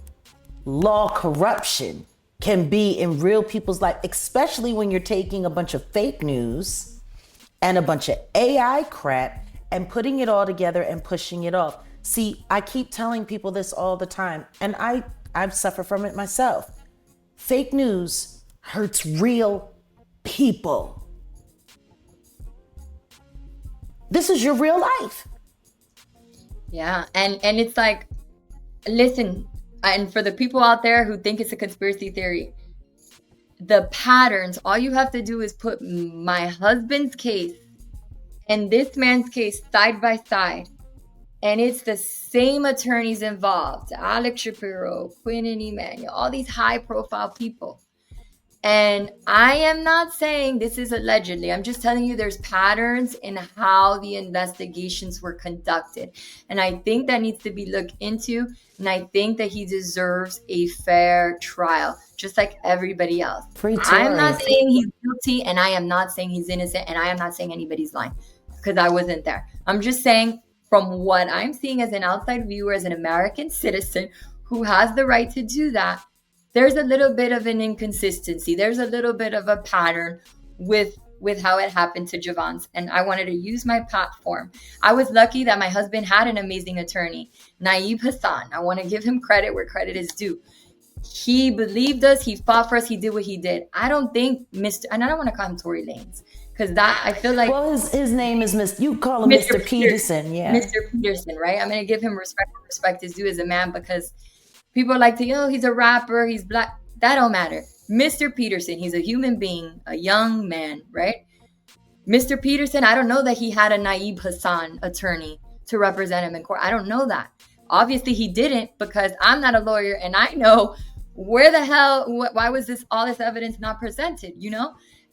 law corruption can be in real people's life, especially when you're taking a bunch of fake news and a bunch of AI crap and putting it all together and pushing it off. See, I keep telling people this all the time, and I've suffered from it myself. Fake news hurts real people. This is your real life. Yeah, and it's like, listen, and for the people out there who think it's a conspiracy theory, the patterns, all you have to do is put my husband's case and this man's case side by side. And it's the same attorneys involved, Alex Spiro, Quinn and Emmanuel, all these high profile people. And I am not saying this is allegedly. I'm just telling you there's patterns in how the investigations were conducted. And I think that needs to be looked into. And I think that he deserves a fair trial, just like everybody else. I'm not saying he's guilty, and I am not saying he's innocent, and I am not saying anybody's lying, because I wasn't there. I'm just saying, from what I'm seeing as an outside viewer, as an American citizen who has the right to do that, there's a little bit of an inconsistency. There's a little bit of a pattern with how it happened to Javon's. And I wanted to use my platform. I was lucky that my husband had an amazing attorney, Naeem Hassan. I want to give him credit where credit is due. He believed us. He fought for us. He did what he did. I don't think and I don't want to call him Tory Lanez, because that, I feel like, well, his name is you call him Mr. Peterson. Yeah, Mr. Peterson, right? I'm going to give him respect where respect is due as a man, because people like to, he's a rapper, he's black. That don't matter. Mr. Peterson, he's a human being, a young man, right? Mr. Peterson, I don't know that he had a Naeem Hassan attorney to represent him in court. I don't know that. Obviously he didn't, because I'm not a lawyer, and I know where the hell, why was all this evidence not presented,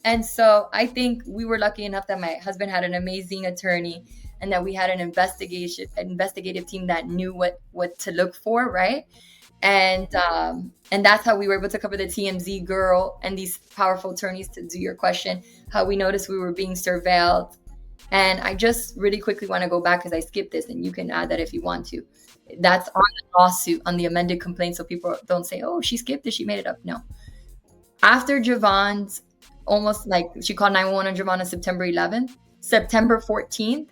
And so I think we were lucky enough that my husband had an amazing attorney, and that we had an investigative team that knew what to look for, right? And that's how we were able to cover the TMZ girl and these powerful attorneys, to do your question, how we noticed we were being surveilled. And I just really quickly want to go back, because I skipped this, and you can add that if you want to. That's on the lawsuit, on the amended complaint, so people don't say, oh, she skipped it, she made it up. No. After Javon's, almost like, she called 911 on Javon on September 11th, September 14th,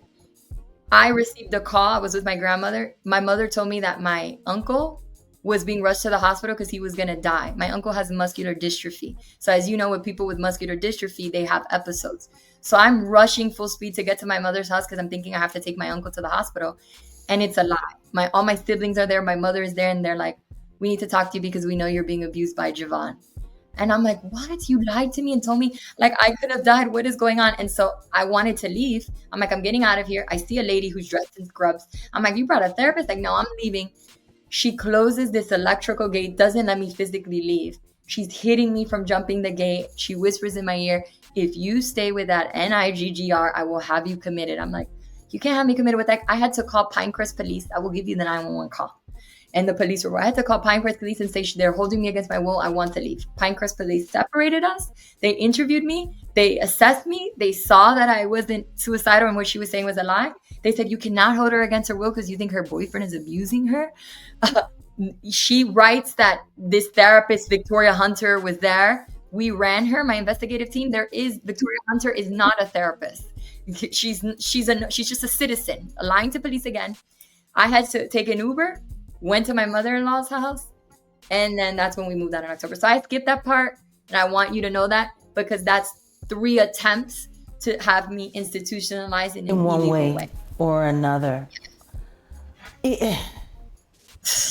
I received a call. I was with my grandmother. My mother told me that my uncle was being rushed to the hospital because he was going to die. My uncle has muscular dystrophy. So as you know, with people with muscular dystrophy, they have episodes. So I'm rushing full speed to get to my mother's house because I'm thinking I have to take my uncle to the hospital. And it's a lie. All my siblings are there. My mother is there. And they're like, we need to talk to you because we know you're being abused by Javon. And I'm like, what? You lied to me and told me like I could have died. What is going on? And so I wanted to leave. I'm like, I'm getting out of here. I see a lady who's dressed in scrubs. I'm like, you brought a therapist? Like, no, I'm leaving. She closes this electrical gate, doesn't let me physically leave. She's hitting me from jumping the gate. She whispers in my ear, if you stay with that NIGGR, I will have you committed. I'm like, you can't have me committed with that. I had to call Pinecrest Police. I will give you the 911 call. And the police were, I had to call Pinecrest Police and say, they're holding me against my will. I want to leave. Pinecrest Police separated us. They interviewed me. They assessed me. They saw that I wasn't suicidal and what she was saying was a lie. They said, you cannot hold her against her will because you think her boyfriend is abusing her. She writes that this therapist, Victoria Hunter, was there. We ran her, my investigative team. Victoria Hunter is not a therapist. She's just a citizen, lying to police again. I had to take an Uber, went to my mother-in-law's house, and then that's when we moved out in October. So I skipped that part, and I want you to know that because that's 3 attempts to have me institutionalized in one way or another.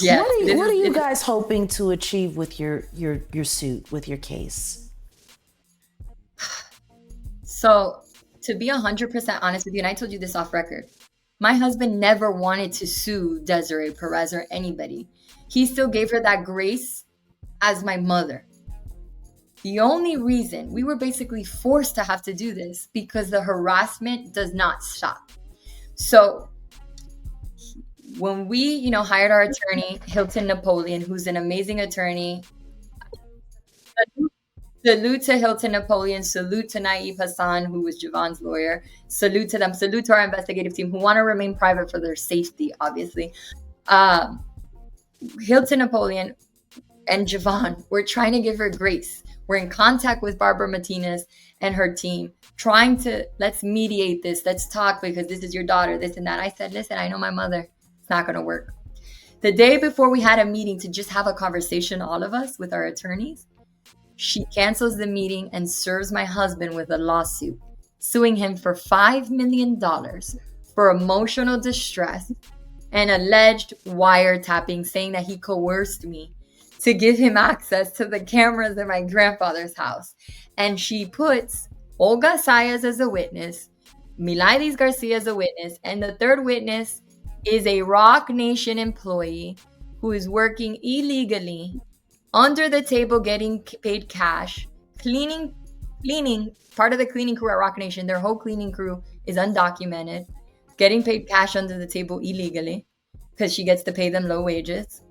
Yeah. What are you guys hoping to achieve with your suit, with your case? So to be 100% honest with you, and I told you this off record, my husband never wanted to sue Desiree Perez or anybody. He still gave her that grace as my mother. The only reason we were basically forced to have to do this because the harassment does not stop. So when we, hired our attorney, Hilton Napoleon, who's an amazing attorney, salute to Hilton Napoleon, salute to Naeem Hassan, who was Javon's lawyer, salute to them, salute to our investigative team who want to remain private for their safety, obviously. Hilton Napoleon and Javon, we're trying to give her grace. We're in contact with Barbara Martinez and her team, trying to, let's mediate this, let's talk because this is your daughter, this and that. I said, listen, I know my mother. It's not going to work. The day before we had a meeting to just have a conversation, all of us with our attorneys, she cancels the meeting and serves my husband with a lawsuit, suing him for $5 million for emotional distress and alleged wiretapping, saying that he coerced me to give him access to the cameras in my grandfather's house. And she puts Olga Sayas as a witness, Milagros Garcia as a witness, and the third witness is a Roc Nation employee who is working illegally under the table, getting paid cash, cleaning, part of the cleaning crew at Roc Nation. Their whole cleaning crew is undocumented, getting paid cash under the table illegally because she gets to pay them low wages.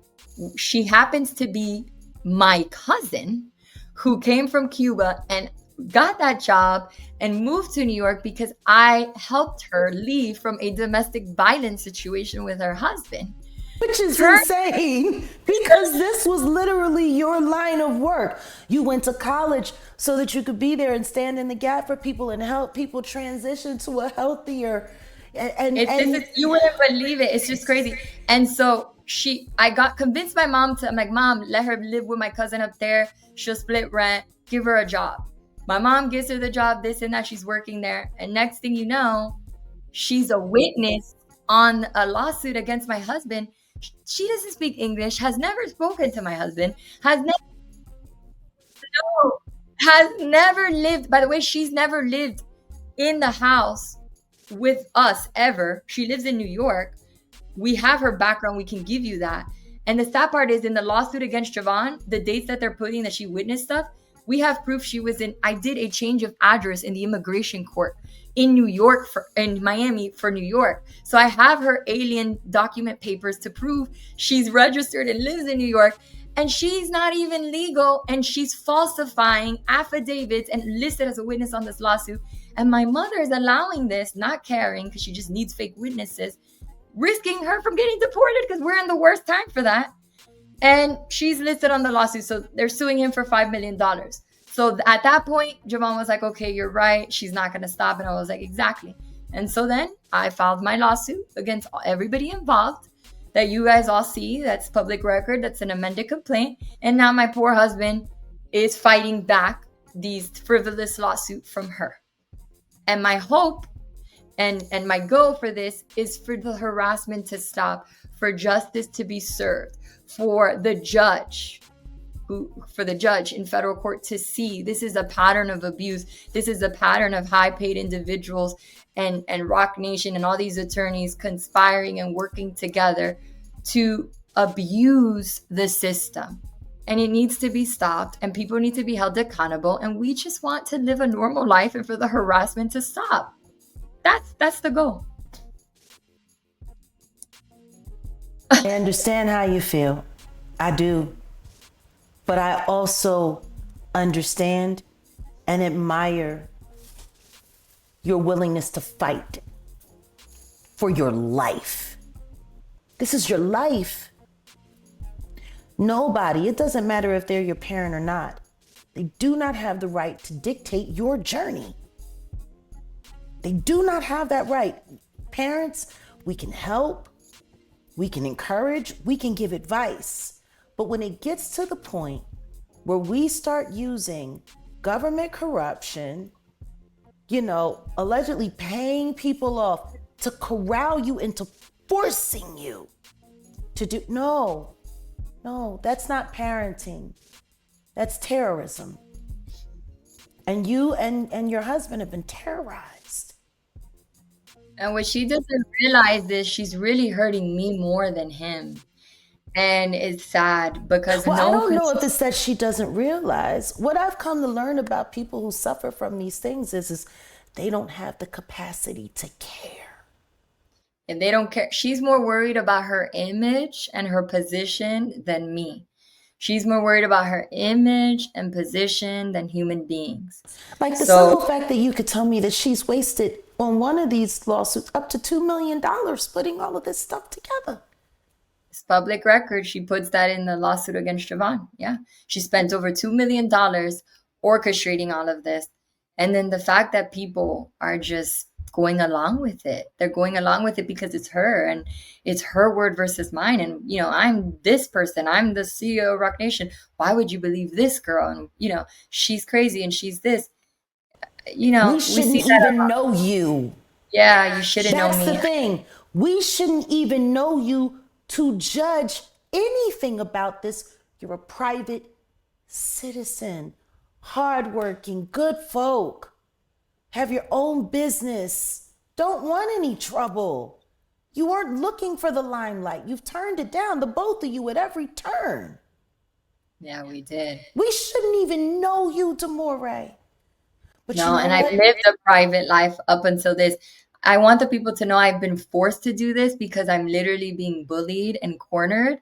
She happens to be my cousin who came from Cuba and got that job and moved to New York because I helped her leave from a domestic violence situation with her husband. Which is insane because this was literally your line of work. You went to college so that you could be there and stand in the gap for people and help people transition to a healthier you wouldn't believe it. It's just crazy. And so I got convinced my mom I'm like, Mom, let her live with my cousin up there. She'll split rent, give her a job. My mom gives her the job, this and that. She's working there. And next thing you know, she's a witness on a lawsuit against my husband. She doesn't speak English, has never spoken to my husband, has never lived. By the way, she's never lived in the house with us ever. She lives in New York. We have her background. We can give you that. And the sad part is in the lawsuit against Javon, the dates that they're putting that she witnessed stuff, we have proof she was I did a change of address in the immigration court in New York, in Miami for New York. So I have her alien document papers to prove she's registered and lives in New York. And she's not even legal. And she's falsifying affidavits and listed as a witness on this lawsuit. And my mother is allowing this, not caring because she just needs fake witnesses, risking her from getting deported because we're in the worst time for that. And she's listed on the lawsuit. So they're suing him for $5 million. So at that point, Javon was like, okay, you're right. She's not going to stop. And I was like, exactly. And so then I filed my lawsuit against everybody involved. that you guys all see. That's public record. That's an amended complaint. And now my poor husband is fighting back these frivolous lawsuits from her. And my hope and my goal for this is for the harassment to stop, for justice to be served, for the judge in federal court to see this is a pattern of abuse. This is a pattern of high paid individuals and Roc Nation and all these attorneys conspiring and working together to abuse the system. And it needs to be stopped, and people need to be held accountable. And we just want to live a normal life and for the harassment to stop. That's the goal. I understand how you feel. I do. But I also understand and admire your willingness to fight for your life. This is your life. Nobody, it doesn't matter if they're your parent or not, they do not have the right to dictate your journey. They do not have that right. Parents, we can help, we can encourage, we can give advice. But when it gets to the point where we start using government corruption, allegedly paying people off to corral you into forcing you to do, no, that's not parenting. That's terrorism. And you and your husband have been terrorized. And what she doesn't realize is she's really hurting me more than him. And it's sad because I don't know if it's that she doesn't realize. What I've come to learn about people who suffer from these things is they don't have the capacity to care. And they don't care. She's more worried about her image and her position than me. She's more worried about her image and position than human beings. Like the simple fact that you could tell me that she's wasted on one of these lawsuits up to $2 million putting all of this stuff together. It's public record. She puts that in the lawsuit against Javon. Yeah. She spent over $2 million orchestrating all of this. And then the fact that people are just going along with it. They're going along with it because it's her and it's her word versus mine. And, I'm this person. I'm the CEO of Roc Nation. Why would you believe this girl? And, she's crazy and she's this. We shouldn't even know you. Yeah, you shouldn't know me. That's the thing. We shouldn't even know you to judge anything about this. You're a private citizen, hardworking, good folk. Have your own business. Don't want any trouble. You weren't looking for the limelight. You've turned it down, the both of you, at every turn. Yeah, we did. We shouldn't even know you, Demoree. But no, and I've lived a private life up until this. I want the people to know I've been forced to do this because I'm literally being bullied and cornered.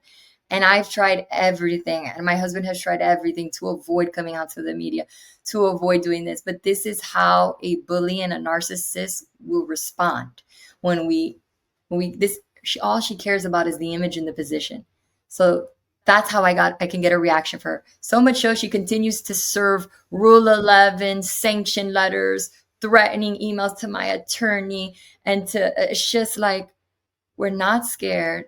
And I've tried everything. And my husband has tried everything to avoid coming out to the media, to avoid doing this. But this is how a bully and a narcissist will respond when all she cares about is the image and the position. So that's how I can get a reaction for her. So much so she continues to serve Rule 11 sanction letters, threatening emails to my attorney. And it's just like, we're not scared.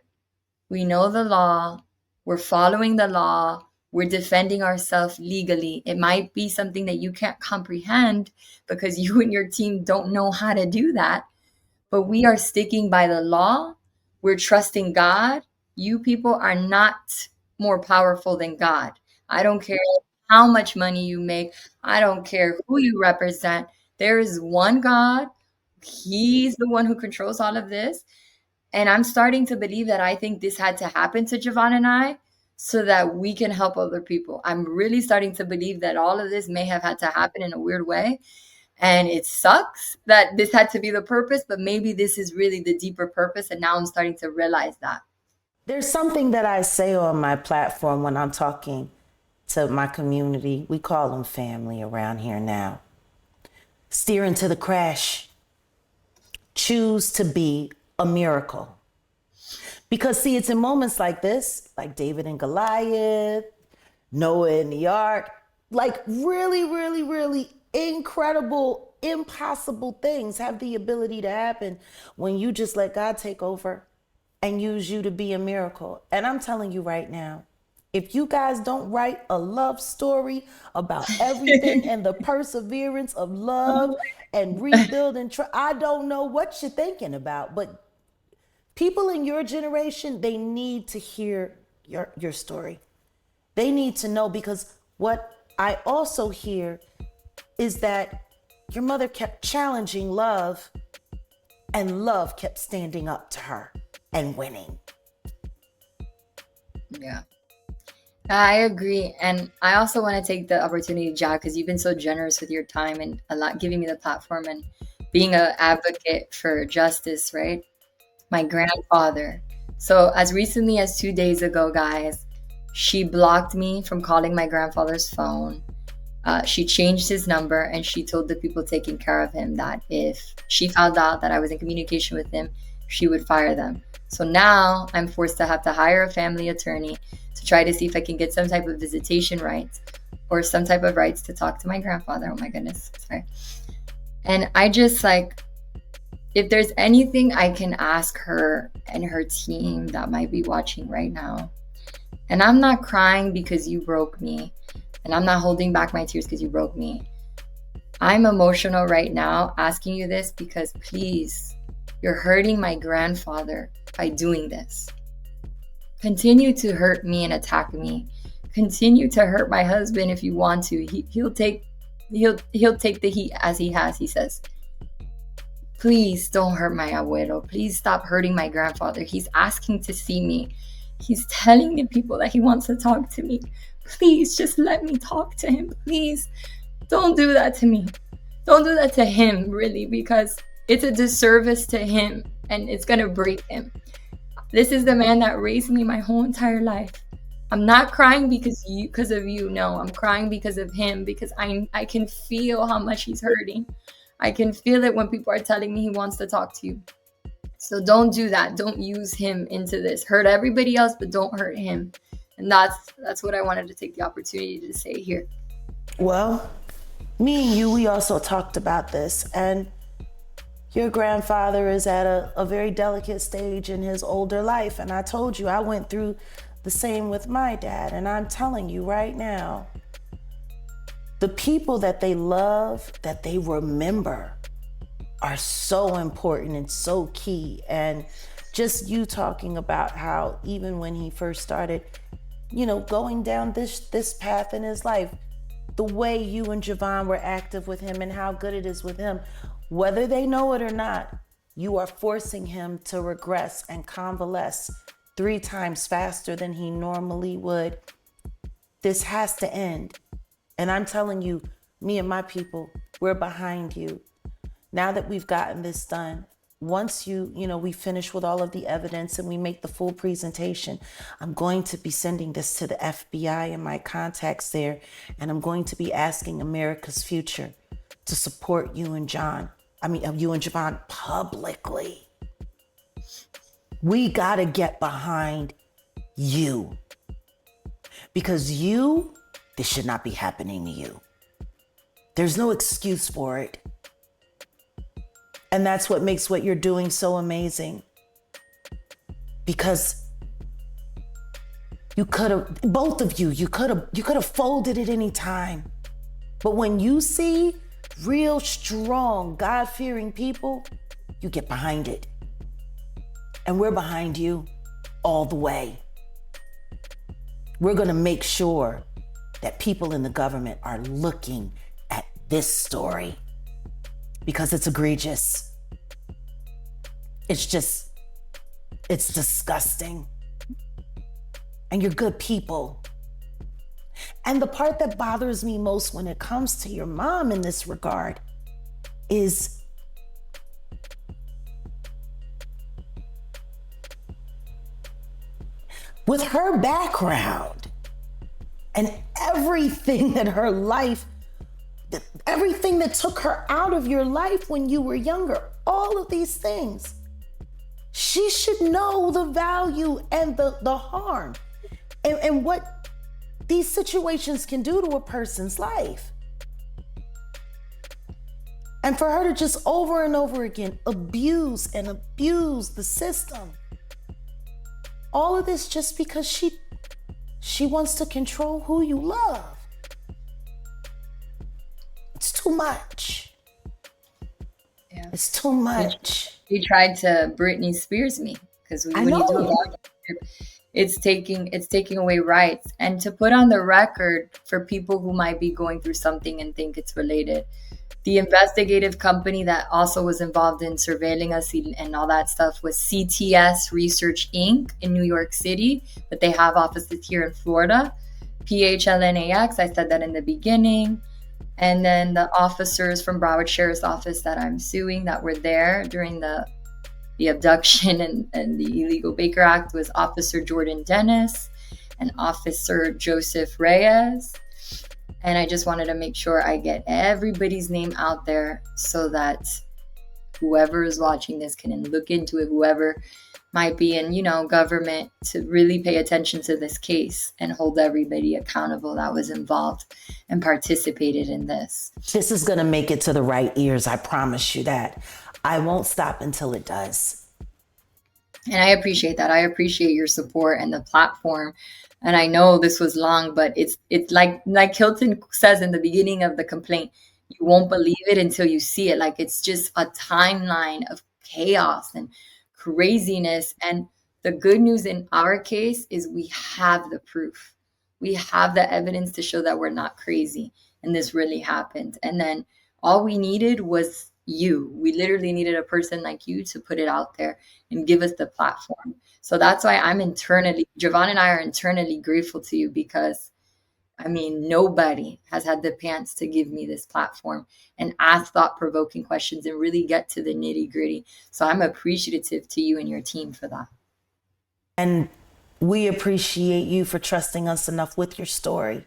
We know the law. We're following the law. We're defending ourselves legally. It might be something that you can't comprehend because you and your team don't know how to do that. But we are sticking by the law. We're trusting God. You people are not more powerful than God. I don't care how much money you make. I don't care who you represent. There is one God. He's the one who controls all of this. And I'm starting to believe that I think this had to happen to Javon and I so that we can help other people. I'm really starting to believe that all of this may have had to happen in a weird way. And it sucks that this had to be the purpose, but maybe this is really the deeper purpose. And now I'm starting to realize that. There's something that I say on my platform when I'm talking to my community. We call them family around here now. Steer into the crash. Choose to be a miracle. Because see, it's in moments like this, like David and Goliath, Noah in the ark, like really, really, really incredible, impossible things have the ability to happen when you just let God take over and use you to be a miracle. And I'm telling you right now, if you guys don't write a love story about everything and the perseverance of love and rebuilding, I don't know what you're thinking about, but people in your generation, they need to hear your story. They need to know, because what I also hear is that your mother kept challenging love and love kept standing up to her and winning. Yeah. I agree. And I also want to take the opportunity, Jack, because you've been so generous with your time and giving me the platform and being an advocate for justice, right? My grandfather. So as recently as 2 days ago, guys, she blocked me from calling my grandfather's phone. She changed his number, and she told the people taking care of him that if she found out that I was in communication with him, she would fire them. So now I'm forced to have to hire a family attorney to try to see if I can get some type of visitation rights or some type of rights to talk to my grandfather. Oh my goodness. Sorry. And I just if there's anything I can ask her and her team that might be watching right now, and I'm not crying because you broke me, and I'm not holding back my tears because you broke me. I'm emotional right now asking you this because, please, you're hurting my grandfather by doing this. Continue to hurt me and attack me. Continue to hurt my husband if you want to. He'll take the heat as he has, he says. Please don't hurt my abuelo. Please stop hurting my grandfather. He's asking to see me. He's telling the people that he wants to talk to me. Please just let me talk to him. Please don't do that to me. Don't do that to him, really, because it's a disservice to him and it's going to break him. This is the man that raised me my whole entire life. I'm not crying because of you. No, I'm crying because of him, because I can feel how much he's hurting. I can feel it when people are telling me he wants to talk to you. So don't do that. Don't use him into this. Hurt everybody else, but don't hurt him. And that's what I wanted to take the opportunity to say here. Well, me and you, we also talked about this, and your grandfather is at a very delicate stage in his older life. And I told you I went through the same with my dad. And I'm telling you right now, the people that they love, that they remember, are so important and so key. And just you talking about how even when he first started, going down this path in his life, the way you and Javon were active with him and how good it is with him, whether they know it or not, you are forcing him to regress and convalesce 3 times faster than he normally would. This has to end. And I'm telling you, me and my people, we're behind you. Now that we've gotten this done, once we finish with all of the evidence and we make the full presentation, I'm going to be sending this to the FBI and my contacts there. And I'm going to be asking America's Future to support you and Javon publicly. We got to get behind you, because this should not be happening to you. There's no excuse for it. And that's what makes what you're doing so amazing. Because both of you could have folded at any time. But when you see real strong, God-fearing people, you get behind it. And we're behind you all the way. We're going to make sure that people in the government are looking at this story, because it's egregious. It's disgusting. And you're good people. And the part that bothers me most when it comes to your mom in this regard is with her background and everything that her life, everything that took her out of your life when you were younger, all of these things, she should know the value and the harm and what these situations can do to a person's life. And for her to just over and over again abuse the system, All of this just because she wants to control who you love. It's too much. Yeah. It's too much. He tried to Britney Spears me, because when you do a guardianship, it's taking away rights. And to put on the record for people who might be going through something and think it's related, the investigative company that also was involved in surveilling us and all that stuff was CTS Research Inc. in New York City, but they have offices here in Florida. PHLNAX, I said that in the beginning. And then the officers from Broward Sheriff's Office that I'm suing that were there during the abduction and the illegal Baker Act was Officer Jordan Dennis and Officer Joseph Reyes. And I just wanted to make sure I get everybody's name out there so that whoever is watching this can look into it, whoever might be in, government, to really pay attention to this case and hold everybody accountable that was involved and participated in this. This is going to make it to the right ears. I promise you that. I won't stop until it does. And I appreciate that. I appreciate your support and the platform. And I know this was long, but it's like Hilton says in the beginning of the complaint, you won't believe it until you see it. Like, it's just a timeline of chaos and craziness. And the good news in our case is we have the proof. We have the evidence to show that we're not crazy and this really happened. And then all we needed was you. We literally needed a person like you to put it out there and give us the platform. So that's why Javon and I are internally grateful to you, because nobody has had the pants to give me this platform and ask thought-provoking questions and really get to the nitty-gritty. So I'm appreciative to you and your team for that. And we appreciate you for trusting us enough with your story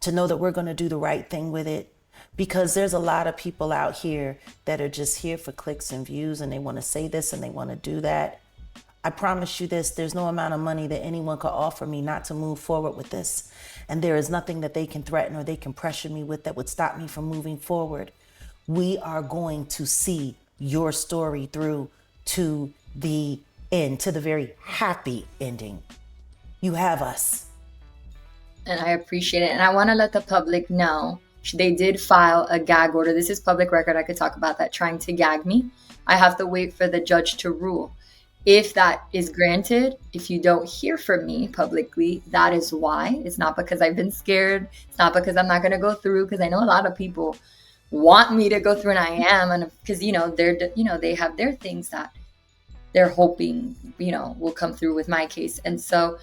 to know that we're going to do the right thing with it. Because there's a lot of people out here that are just here for clicks and views, and they want to say this and they want to do that. I promise you this, there's no amount of money that anyone could offer me not to move forward with this. And there is nothing that they can threaten or they can pressure me with that would stop me from moving forward. We are going to see your story through to the end, to the very happy ending. You have us. And I appreciate it. And I want to let the public know they did file a gag order. This is public record. I could talk about that, trying to gag me. I have to wait for the judge to rule. If that is granted, if you don't hear from me publicly, that is why. It's not because I've been scared. It's not because I'm not going to go through, because I know a lot of people want me to go through, and I am. And because, they have their things that they're hoping, will come through with my case. And so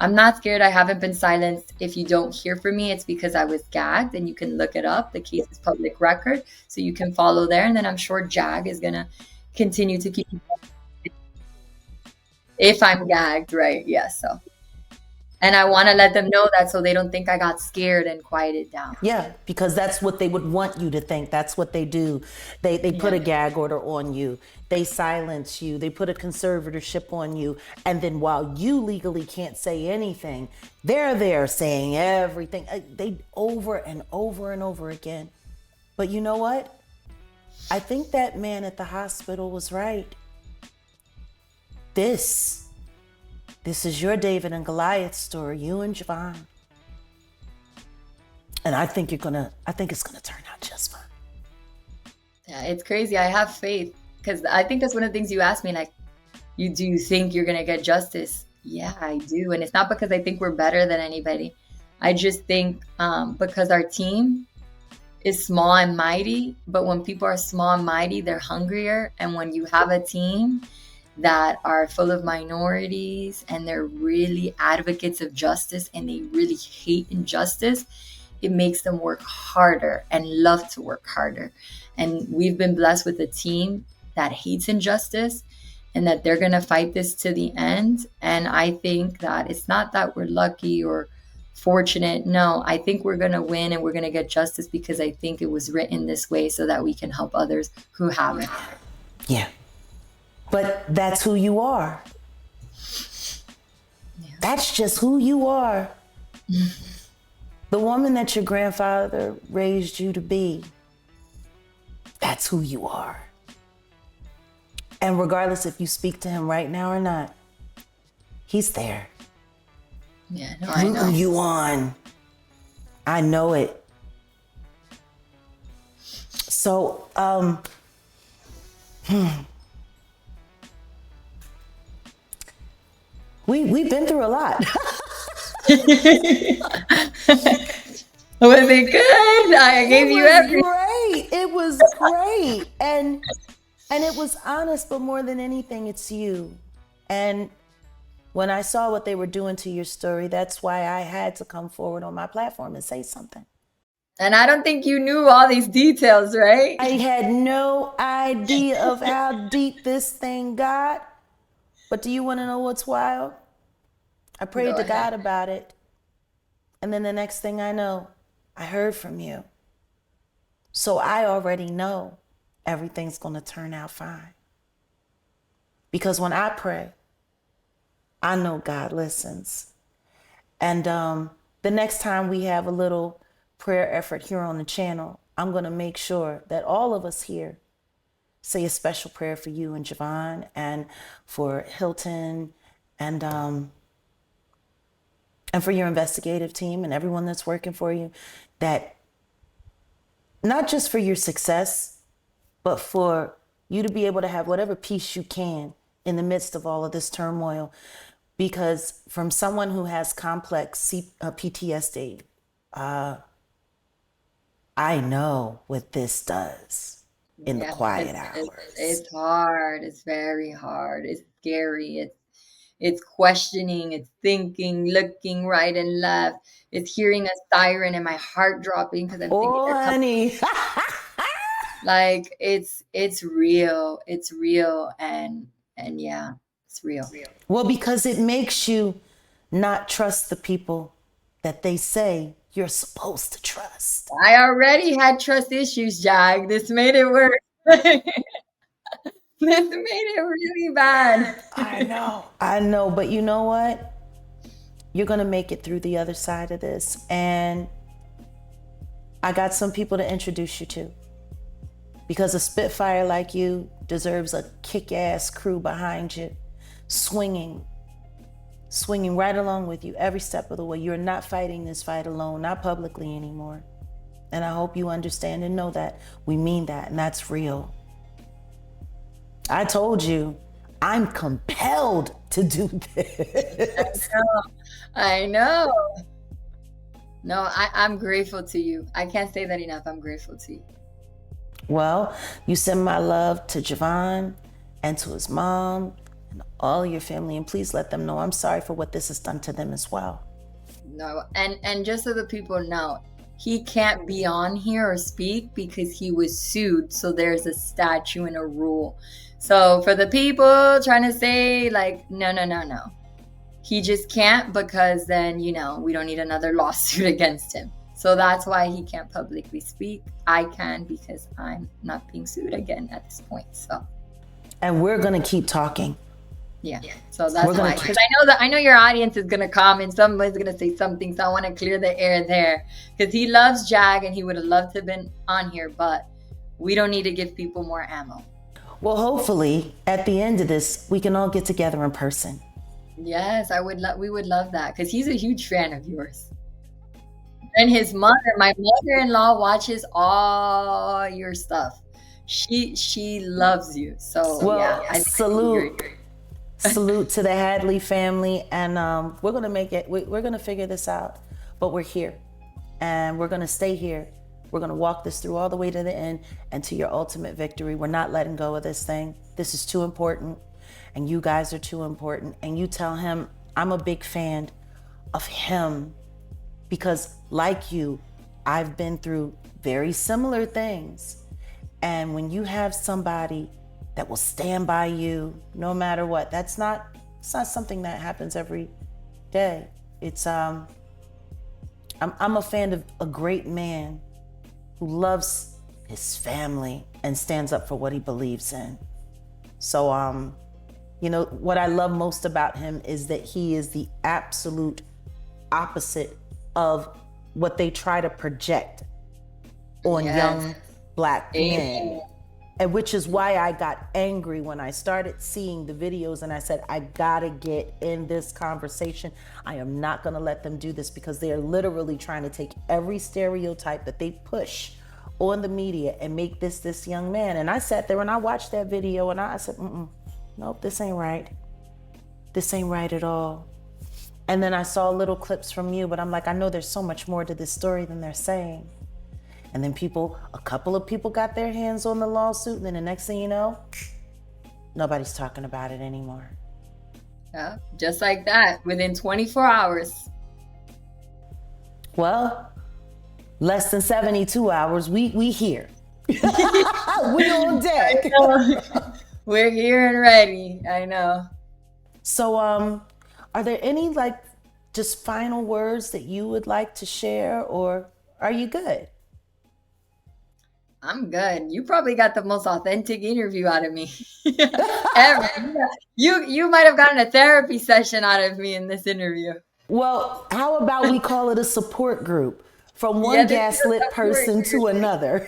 I'm not scared. I haven't been silenced. If you don't hear from me, it's because I was gagged, and you can look it up. The case is public record, so you can follow there. And then I'm sure JAG is going to continue to keep if I'm gagged, right? Yes. So, and I want to let them know that so they don't think I got scared and quieted down. Yeah, because that's what they would want you to think. That's what they do. They put a gag order on you. They silence you. They put a conservatorship on you. And then while you legally can't say anything, they're there saying everything. They over and over and over again. But you know what? I think that man at the hospital was right. This is your David and Goliath story, you and Javon. And I think it's gonna turn out just fine. Yeah, it's crazy. I have faith, because I think that's one of the things you asked me, like, do you think you're gonna get justice? Yeah, I do. And it's not because I think we're better than anybody. I just think because our team is small and mighty, but when people are small and mighty, they're hungrier. And when you have a team that are full of minorities and they're really advocates of justice and they really hate injustice, it makes them work harder and love to work harder. And we've been blessed with a team that hates injustice and that they're going to fight this to the end. And I think that it's not that we're lucky or fortunate. No, I think we're going to win and we're going to get justice because I think it was written this way so that we can help others who haven't. Yeah. But that's who you are. Yeah. That's just who you are. The woman that your grandfather raised you to be, that's who you are. And regardless if you speak to him right now or not, He's there. Yeah, no, I know. Rooting you on. I know it. So, we've been through a lot. Was it good? I gave you everything. Great. It was great. And it was honest, but more than anything, it's you. And when I saw what they were doing to your story, that's why I had to come forward on my platform and say something. And I don't think you knew all these details, right? I had no idea of how deep this thing got. But do you want to know what's wild? I prayed to God about it. And then the next thing I know, I heard from you. So I already know everything's going to turn out fine. Because when I pray, I know God listens. And the next time we have a little prayer effort here on the channel, I'm going to make sure that all of us here say a special prayer for you and Javon and for Hilton and for your investigative team and everyone that's working for you, that not just for your success, but for you to be able to have whatever peace you can in the midst of all of this turmoil. Because from someone who has complex PTSD, I know what this does in the quiet hours. It's hard. It's very hard. It's scary. It's questioning. It's thinking, looking right and left. It's hearing a siren and my heart dropping because I'm thinking, honey. Like it's real. It's real. And yeah, it's real. Well, because it makes you not trust the people that they say you're supposed to trust. I already had trust issues, Jag. This made it worse. This made it really bad. I know, but you know what? You're going to make it through the other side of this. And I got some people to introduce you to. Because a Spitfire like you deserves a kick-ass crew behind you, swinging right along with you every step of the way. You're not fighting this fight alone, not publicly anymore. And I hope you understand and know that we mean that, and that's real. I told you, I'm compelled to do this. I know. No, I'm grateful to you. I can't say that enough. I'm grateful to you. Well, you send my love to Javon and to his mom and all your family, and please let them know I'm sorry for what this has done to them as well. No, and just so the people know, he can't be on here or speak because he was sued. So there's a statute and a rule. So for the people trying to say like, no. He just can't because then, we don't need another lawsuit against him. So that's why he can't publicly speak. I can because I'm not being sued again at this point. So, and we're going to keep talking. Yeah. So that's why. Because I know your audience is going to comment. Somebody's going to say something. So I want to clear the air there. Because he loves Jag and he would have loved to have been on here. But we don't need to give people more ammo. Well, hopefully at the end of this, we can all get together in person. Yes, we would love that. Because he's a huge fan of yours. And my mother-in-law watches all your stuff. She loves you. So well, yeah, salute to the Hadley family, and we're gonna make it. We're gonna figure this out, but we're here, and we're gonna stay here. We're gonna walk this through all the way to the end and to your ultimate victory. We're not letting go of this thing. This is too important, and you guys are too important. And you tell him I'm a big fan of him. Because like you, I've been through very similar things. And when you have somebody that will stand by you no matter what, it's not something that happens every day. It's I'm a fan of a great man who loves his family and stands up for what he believes in. So what I love most about him is that he is the absolute opposite of what they try to project on young Black men. And which is why I got angry when I started seeing the videos and I said, I gotta get in this conversation. I am not gonna let them do this because they are literally trying to take every stereotype that they push on the media and make this young man. And I sat there and I watched that video and I said, nope, this ain't right. This ain't right at all. And then I saw little clips from you, but I'm like, I know there's so much more to this story than they're saying. And then a couple of people got their hands on the lawsuit, and then the next thing you know, nobody's talking about it anymore. Yeah, just like that, within 24 hours. Well, less than 72 hours, we here. We on deck. We're here and ready, I know. So, are there any just final words that you would like to share, or are you good? I'm good. You probably got the most authentic interview out of me ever. You might have gotten a therapy session out of me in this interview. Well, how about we call it a support group from one gaslit person to another?